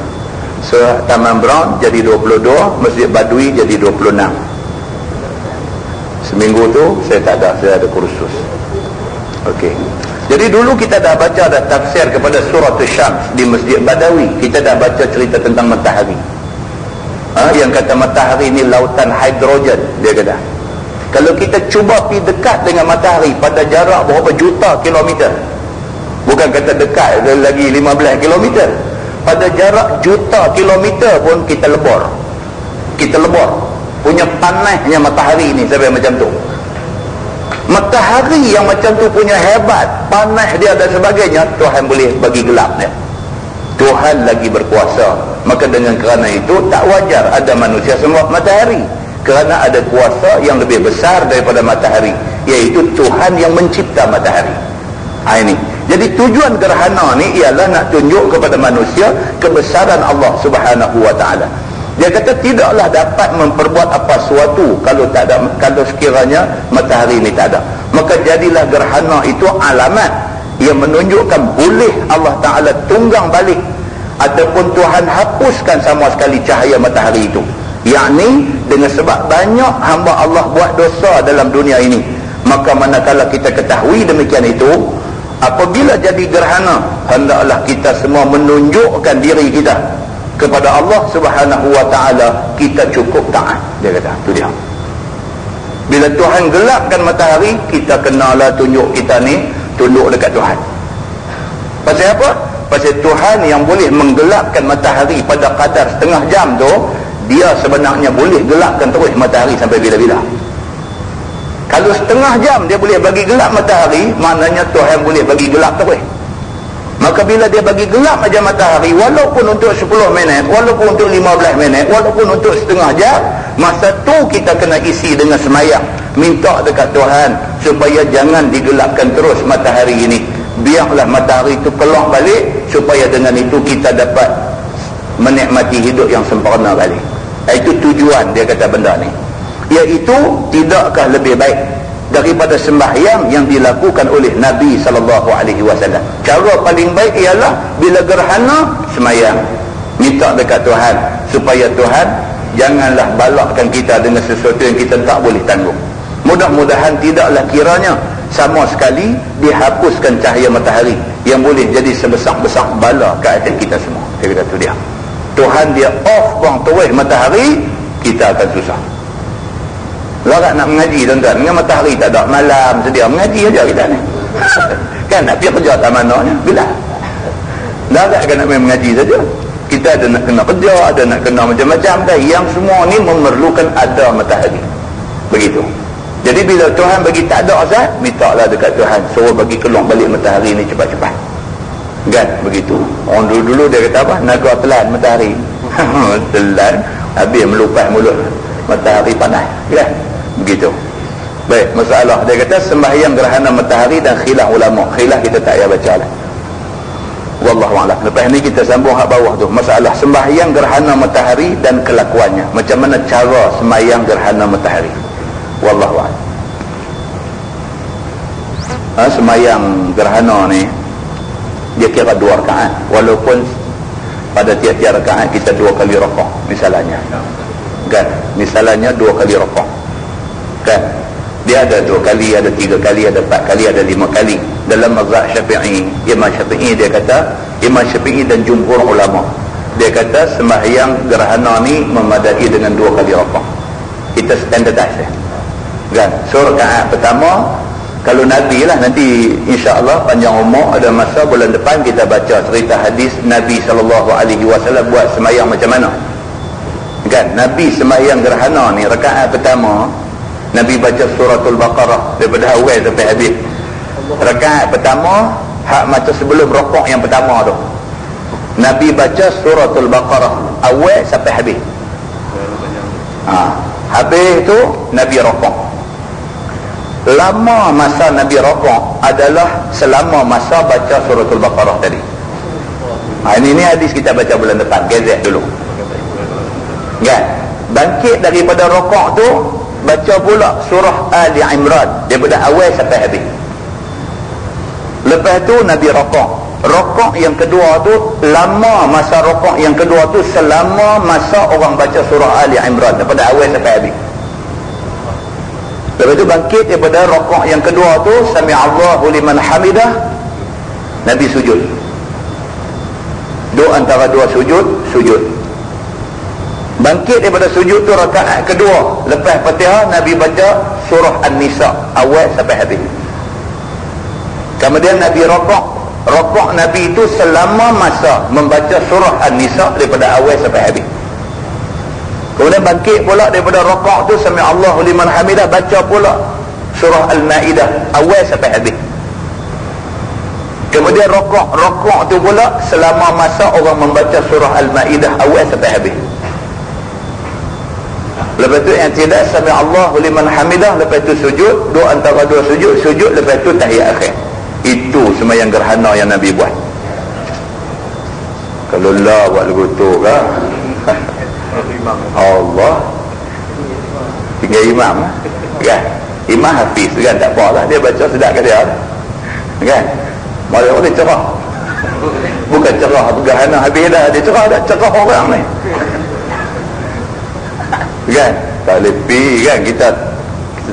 Speaker 1: So Taman Brown jadi 22, Masjid Badui jadi 26. Seminggu tu saya tak ada, saya ada kursus. Okey. Jadi dulu kita dah baca dah tafsir kepada surah Syams di Masjid Badawi. Kita dah baca cerita tentang matahari. Yang kata matahari ni lautan hidrogen, dia kata. Kalau kita cuba pergi dekat dengan matahari pada jarak berapa juta kilometer, bukan kata dekat lagi 15 kilometer, pada jarak juta kilometer pun kita lebur. Kita lebur. Punya panasnya matahari ni sampai macam tu. Matahari yang macam tu punya hebat, panas dia dan sebagainya, Tuhan boleh bagi gelap dia. Tuhan lagi berkuasa. Maka dengan kerana itu tak wajar ada manusia sembah matahari, kerana ada kuasa yang lebih besar daripada matahari, iaitu Tuhan yang mencipta matahari. Ini. Jadi tujuan gerhana ni ialah nak tunjuk kepada manusia kebesaran Allah Subhanahu wa taala. Dia kata tidaklah dapat memperbuat apa suatu kalau tak ada, kalau sekiranya matahari ni tak ada. Maka jadilah gerhana itu alamat yang menunjukkan boleh Allah Taala tunggang balik ataupun Tuhan hapuskan sama sekali cahaya matahari itu. Yakni dengan sebab banyak hamba Allah buat dosa dalam dunia ini. Maka manakala kita ketahui demikian itu, apabila jadi gerhana, hendaklah kita semua menunjukkan diri kita kepada Allah Subhanahu wa taala, kita cukup taat. Dia kata, tu dia. Bila Tuhan gelapkan matahari, kita kenalah tunjuk kita ni tunduk dekat Tuhan. Pasal apa? Pasal Tuhan yang boleh menggelapkan matahari pada kadar setengah jam tu, dia sebenarnya boleh gelapkan terus matahari sampai bila-bila. Kalau setengah jam dia boleh bagi gelap matahari, maknanya Tuhan boleh bagi gelap terus. Maka bila dia bagi gelap aja matahari, walaupun untuk 10 minit, walaupun untuk 15 minit, walaupun untuk setengah jam, masa tu kita kena isi dengan semayang, minta dekat Tuhan supaya jangan digelapkan terus matahari ini. Biarlah matahari itu keluar balik, supaya dengan itu kita dapat menikmati hidup yang sempurna balik. Itu tujuan dia kata benda ni. Iaitu tidakkah lebih baik daripada sembahyang yang dilakukan oleh Nabi SAW. Cara paling baik ialah bila gerhana, sembahyang, minta dekat Tuhan supaya Tuhan janganlah balakkan kita dengan sesuatu yang kita tak boleh tanggung. Mudah-mudahan tidaklah kiranya sama sekali dihapuskan cahaya matahari yang boleh jadi sebesar-besar bala ke atas kita semua. Dia kata tu dia. Tuhan dia off bang terus matahari, kita akan susah. Larat nak mengaji tuan-tuan, dengan matahari tak ada, malam sedia mengaji aja kita ni. Kan nak pergi kerja tak mananya, bila larat kan nak main mengaji saja. Kita ada nak kena kerja, ada nak kena macam-macam, dan yang semua ni memerlukan ada matahari. Begitu. Jadi bila Tuhan bagi tak ada azab, mintalah dekat Tuhan suruh bagi keluar balik matahari ni cepat-cepat. Kan begitu. Orang dulu-dulu dia kata apa? Naga telan matahari. Telan habis melupas mulut. Matahari panas. Kan? Begitu. Baik, masalah dia kata sembahyang gerhana matahari dan khilaf ulama. Khilaf kita tak payah baca lah. Wallahu a'lam. Lepas ni kita sambung hak bawah tu. Masalah sembahyang gerhana matahari dan kelakuannya. Macam mana cara sembahyang gerhana matahari. Wallahu a'lam. Sembahyang gerhana ni dia kira 2 rakaat, walaupun pada tiap-tiap rakaat kita 2 kali rakaat misalnya. Kan? Misalnya 2 kali rakaat. Kan? Dia ada 2 kali, ada 3 kali, ada 4 kali, ada 5 kali. Dalam mazhab Syafi'i, Imam Syafi'i dia kata, Imam Syafi'i dan jumhur ulama, dia kata sembahyang gerhana ni memadai dengan 2 kali rakaat. Kita standardize ya. Kan? So rakaat pertama, kalau Nabi lah, nanti insya-Allah panjang umur ada masa bulan depan kita baca cerita hadis Nabi SAW buat sembahyang macam mana. Kan? Nabi sembahyang gerhana ni rakaat pertama Nabi baca suratul Baqarah daripada awal sampai habis. Rakaat pertama hak macam sebelum rukuk yang pertama tu, Nabi baca suratul Baqarah awal sampai habis. Habis tu Nabi rukuk. Lama masa Nabi rukuk adalah selama masa baca suratul Baqarah tadi. Ini hadis kita baca bulan depan, gezek dulu. Kan? Bangkit daripada rukuk tu, baca pula surah Ali Imran daripada awal sampai habis. Lepas tu Nabi rukuk. Rokok yang kedua tu, lama masa rokok yang kedua tu selama masa orang baca surah Ali Imran daripada awal sampai habis. Lepas tu bangkit daripada rokok yang kedua tu, sami Allahu liman hamidah, Nabi sujud. Duduk antara dua sujud, sujud. Bangkit daripada sujud tu rakaat kedua, lepas Fatihah Nabi baca surah An-Nisa awal sampai habis. Kemudian Nabi rokok Nabi itu selama masa membaca surah An-Nisa daripada awal sampai habis. Kemudian bangkit pula daripada rokok tu, sami Allahu liman hamidah, baca pula surah Al-Ma'idah awal sampai habis. Kemudian rokok tu pula selama masa orang membaca surah Al-Ma'idah awal sampai habis. Lepas tu yang tidak, sami Allahu liman hamidah, lepas tu sujud, dua antara dua sujud, lepas tu tahiyat akhir. Itu sembahyang gerhana yang Nabi buat. Kalau lah buat legutuk kan Allah, tinggal imam kan, imam hafiz kan, tak apa lah, dia baca sedap ke dia kan. Malah boleh cerah, bukan cerah gerhana habis dah, dia cerah orang ni kan. Tak boleh pergi kan, kita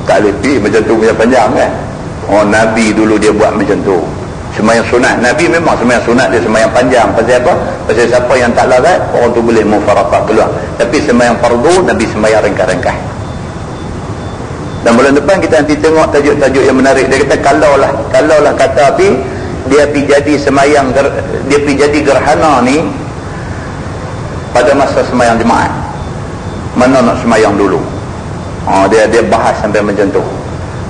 Speaker 1: tak boleh pergi macam tu punya panjang kan. Oh, Nabi dulu dia buat macam tu. Sembahyang sunat, Nabi memang sembahyang sunat dia sembahyang panjang. Pasal apa? Pasal siapa yang tak larat, orang tu boleh mufaraqah keluar. Tapi sembahyang fardu, Nabi sembahyang ringkas-ringkas. Dan bulan depan kita nanti tengok tajuk-tajuk yang menarik. Dia kata kalaulah kata api dia pergi jadi sembahyang, dia pergi jadi gerhana ni pada masa sembahyang jemaat, mana nak sembahyang dulu. Dia bahas sampai macam tu.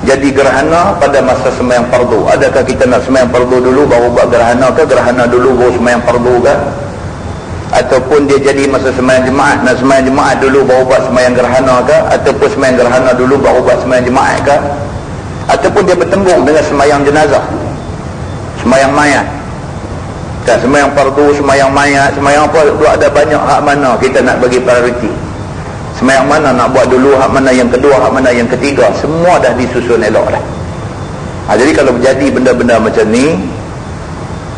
Speaker 1: Jadi gerhana pada masa sembahyang fardu, adakah kita nak sembahyang fardu dulu baru buat gerhana ke, gerhana dulu baru sembahyang fardu ke? Ataupun dia jadi masa sembahyang jemaat, nak sembahyang jemaat dulu baru buat sembahyang gerhana ke? Ataupun sembahyang gerhana dulu baru buat sembahyang jemaat ke? Ataupun dia bertembung dengan sembahyang jenazah, sembahyang mayat kan, sembahyang fardu, sembahyang mayat, sembahyang apa, ada banyak hak mana kita nak bagi prioriti, sembahyang mana nak buat dulu, hak mana yang kedua, hak mana yang ketiga, semua dah disusun elok dah. Jadi kalau jadi benda-benda macam ni,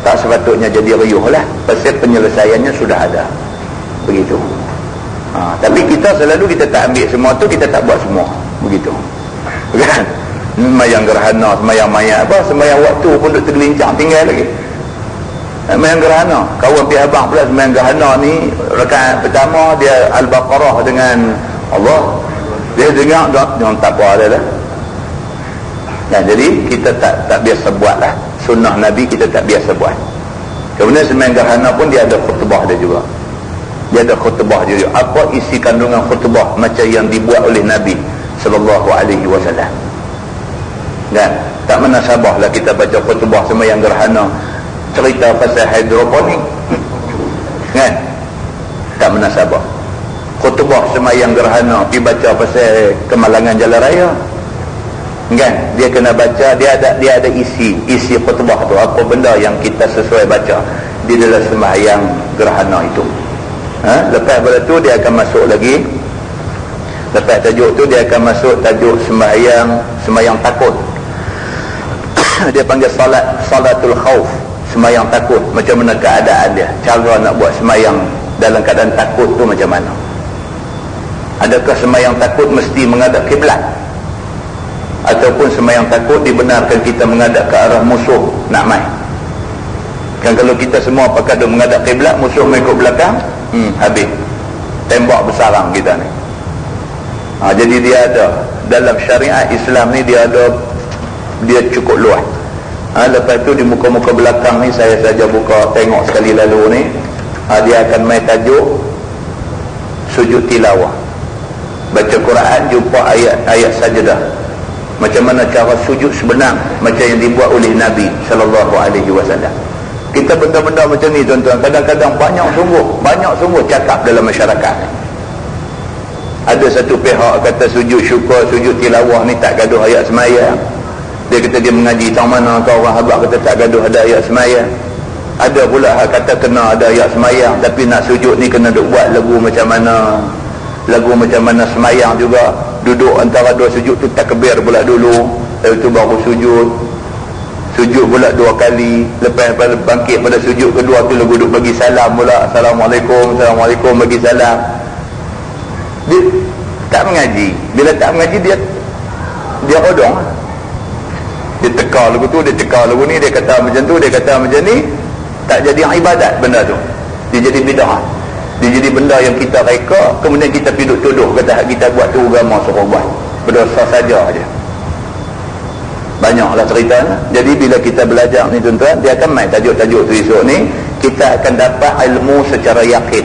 Speaker 1: tak sepatutnya jadi riuh lah, pasal penyelesaiannya sudah ada begitu. Tapi kita selalu kita tak ambil semua tu, kita tak buat semua begitu kan. Sembahyang gerhana, sembahyang mayat apa, sembahyang waktu pun duk tergelincang tinggal lagi. Sembahyang gerhana, kawan pihak abang pula sembahyang gerhana ni, rakaat pertama dia Al-Baqarah dengan Allah, dia dengar jangan tak apa dah. Nah, jadi kita tak biasa buat lah sunnah Nabi, kita tak biasa buat. Kemudian sembahyang gerhana pun dia ada khutbah dia juga. Dia ada khutbah dia juga. Apa isi kandungan khutbah macam yang dibuat oleh Nabi sallallahu alaihi wasallam. Dan tak menasabah lah kita baca khutbah sembahyang gerhana cerita pasal hidroponik kan, tak menasabah. Khutbah sembahyang gerhana pergi baca pasal kemalangan jalan raya kan, dia kena baca, dia ada isi khutbah tu, apa benda yang kita sesuai baca di dalam sembahyang gerhana itu. Lepas pada tu dia akan masuk lagi, lepas tajuk tu dia akan masuk tajuk sembahyang takut. Dia panggil salatul khauf, sembahyang takut. Macam mana keadaan dia, cara nak buat sembahyang dalam keadaan takut tu macam mana. Adakah sembahyang takut mesti menghadap kiblat, ataupun sembahyang takut dibenarkan kita menghadap ke arah musuh nak main kan. Kalau kita semua pakai duk menghadap kiblat, musuh mengikut belakang, habis tembak bersarang kita ni. Jadi dia ada dalam syariat Islam ni, dia cukup luas. Lepas tu di muka-muka belakang ni saya saja buka tengok sekali lalu ni, dia akan main tajuk sujud tilawah, baca Quran jumpa ayat-ayat sajdah, macam mana cara sujud sebenar macam yang dibuat oleh Nabi sallallahu alaihi wasallam. Kita benda-benda macam ni tuan-tuan, kadang-kadang banyak sungguh cakap dalam masyarakat. Ada satu pihak kata sujud syukur, sujud tilawah ni tak gaduh ayat semaya. Dia kata dia mengaji tang mana kau orang habaq kata tak gaduh ada ayat semaya. Ada pula kata kena ada ayat semaya, tapi nak sujud ni kena duk buat lagu macam mana semayang juga, duduk antara dua sujud tu takbir pula dulu, lepas tu baru sujud. Sujud pula 2 kali. Lepas bangkit pada sujud kedua tu duduk bagi salam pula. Assalamualaikum, Assalamualaikum, bagi salam. Dia tak mengaji. Bila tak mengaji, dia kodong. Dia tekar lagu tu, dia tekar lagu ni, dia kata macam tu, dia kata macam ni. Tak jadi ibadat benda tu. Dia jadi bid'ah. Dia jadi benda yang kita reka, kemudian kita pergi tuduh kata kita buat tu agama suruh buat. Berdosa saja aja. Banyaklah cerita. Jadi bila kita belajar ni tuan-tuan, dia akan main tajuk-tajuk tu esok ni, kita akan dapat ilmu secara yakin.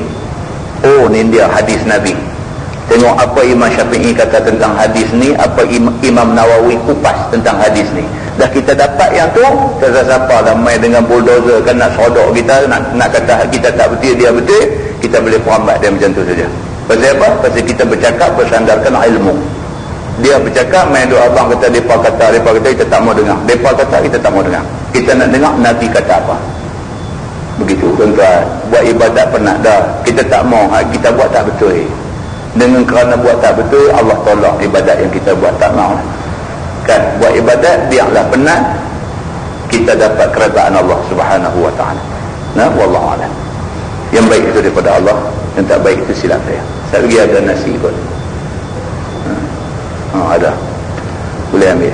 Speaker 1: Oh, ni dia hadis Nabi. Tengok apa Imam Syafi'i kata tentang hadis ni, apa Imam Nawawi kupas tentang hadis ni. Dah kita dapat yang tu, siapa dah main dengan bulldozer kan nak sodok kita, nak kata kita tak betul, dia betul, kita boleh perambat dia macam tu saja. Pasal apa? Pasal kita bercakap bersandarkan ilmu. Dia bercakap, main doa abang kata, mereka kata, kita tak mau dengar. Mereka kata, kita tak mau dengar. Kita nak dengar Nabi kata apa. Begitu tuan-tuan. Buat ibadat penat dah. Kita tak mau, kita buat tak betul. Dengan kerana buat tak betul, Allah tolak ibadat yang kita buat tak mau. Kan, buat ibadat biarlah penat, kita dapat keredaan Allah Subhanahu wa ta'ala. Nah, wallahu a'lam. Yang baik itu daripada Allah, yang tak baik itu silap saya. Saya lagi ada nasi kot. Ada, boleh ambil.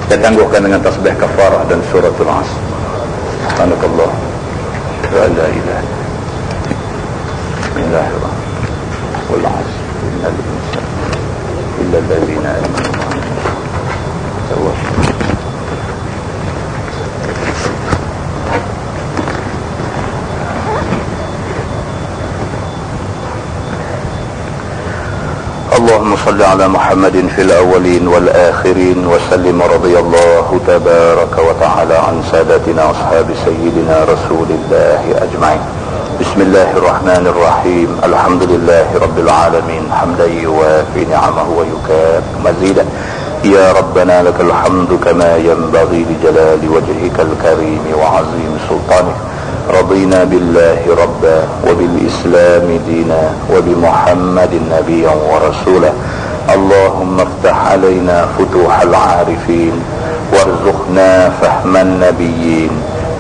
Speaker 1: Kita tangguhkan dengan tasbih kafarah dan suratul As. Subhanakallah wa la ilaha illa Allah. Wal 'asr innal insana illa alladhina amanu wa اللهم صل على محمد في الأولين والآخرين وسلم رضي الله تبارك وتعالى عن سادتنا أصحاب سيدنا رسول الله أجمعين. بسم الله الرحمن الرحيم. الحمد لله رب العالمين حمدا يوافي نعمه ويكافئ مزيدا. يا ربنا لك الحمد كما ينبغي لجلال وجهك الكريم وعظيم سلطانك. رضينا بالله ربا وبالإسلام دينا وبمحمد نبيا ورسولا. اللهم افتح علينا فتوح العارفين وارزقنا فهم النبيين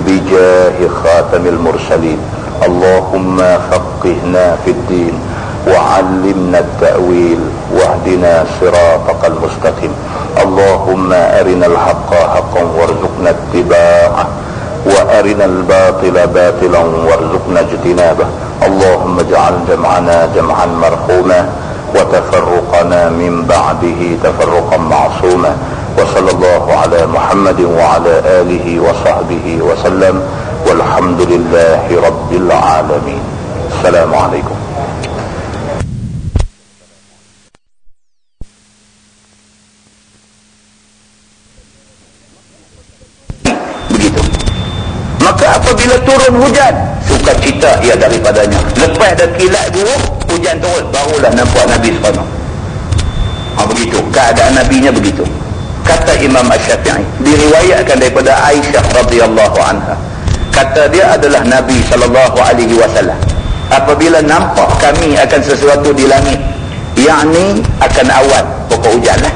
Speaker 1: بجاه خاتم المرسلين. اللهم فقهنا في الدين وعلمنا التأويل واهدنا صراطك المستقيم. اللهم أرنا الحق حقا وارزقنا اتباعه وأرنا الباطل باطلا وارزقنا اجتنابه. اللهم اجعل جمعنا جمعا مرحوما وتفرقنا من بعده تفرقا معصوما. وصلى الله على محمد وعلى آله وصحبه وسلم والحمد لله رب العالمين. السلام عليكم. Maka apabila turun hujan, sukacita ia daripadanya. Lepas dah kilat buruk, hujan turun, barulah nampak Nabi SAW. Begitu, keadaan Nabinya begitu. Kata Imam Asy-Syafi'i, diriwayatkan daripada Aisyah radhiyallahu anha. Kata dia adalah Nabi SAW. Apabila nampak kami akan sesuatu di langit, yakni akan awan, pokok hujan lah.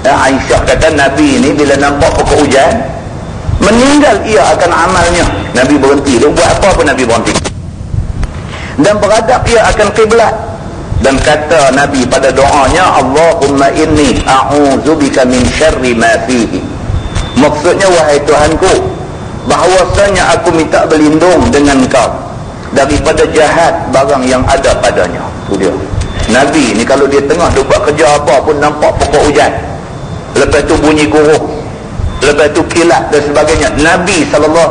Speaker 1: Aisyah kata Nabi ni bila nampak pokok hujan, meninggal ia akan amalnya. Nabi berhenti. Dia buat apa pun Nabi berhenti. Dan beradab ia akan kiblat. Dan kata Nabi pada doanya, Allahumma inni a'udzubika min syarri ma fihi. Maksudnya, wahai Tuhanku, bahawasanya aku minta berlindung dengan kau daripada jahat barang yang ada padanya. Itu dia. Nabi ni kalau dia tengah buat kerja apa pun nampak pokok hujan, lepas tu bunyi guruh, lepas tu kilat dan sebagainya, Nabi SAW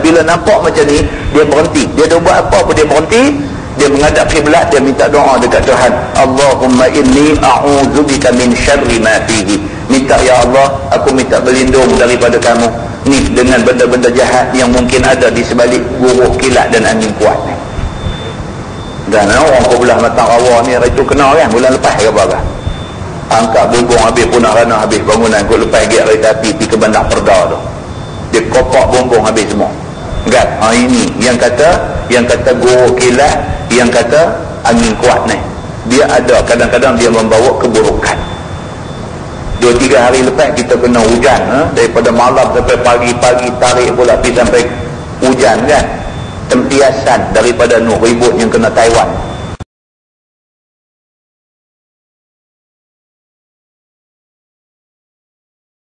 Speaker 1: bila nampak macam ni, dia berhenti. Dia dah buat apa pun dia berhenti. Dia menghadap kiblat, dia minta doa dekat Tuhan. Allahumma inni a'udzubika min syarri ma fihi. Minta, ya Allah, aku minta berlindung daripada kamu ni dengan benda-benda jahat yang mungkin ada di sebalik guruh, kilat dan angin kuat ni. Dan orang belah matang rawa ni, itu kena kan bulan lepas ke apa kan? Angkat bumbung habis, punah rana habis, bangunan kau lepas giat kereta api pergi ke bandar Perda tu, dia kopak bumbung habis semua kan. Ini yang kata guru kilat, yang kata angin kuat ni, dia ada kadang-kadang dia membawa keburukan. 2-3 hari lepas kita kena hujan, daripada malam sampai pagi-pagi tarik pula pergi sampai hujan kan. Tempiasan daripada ribut yang kena Taiwan.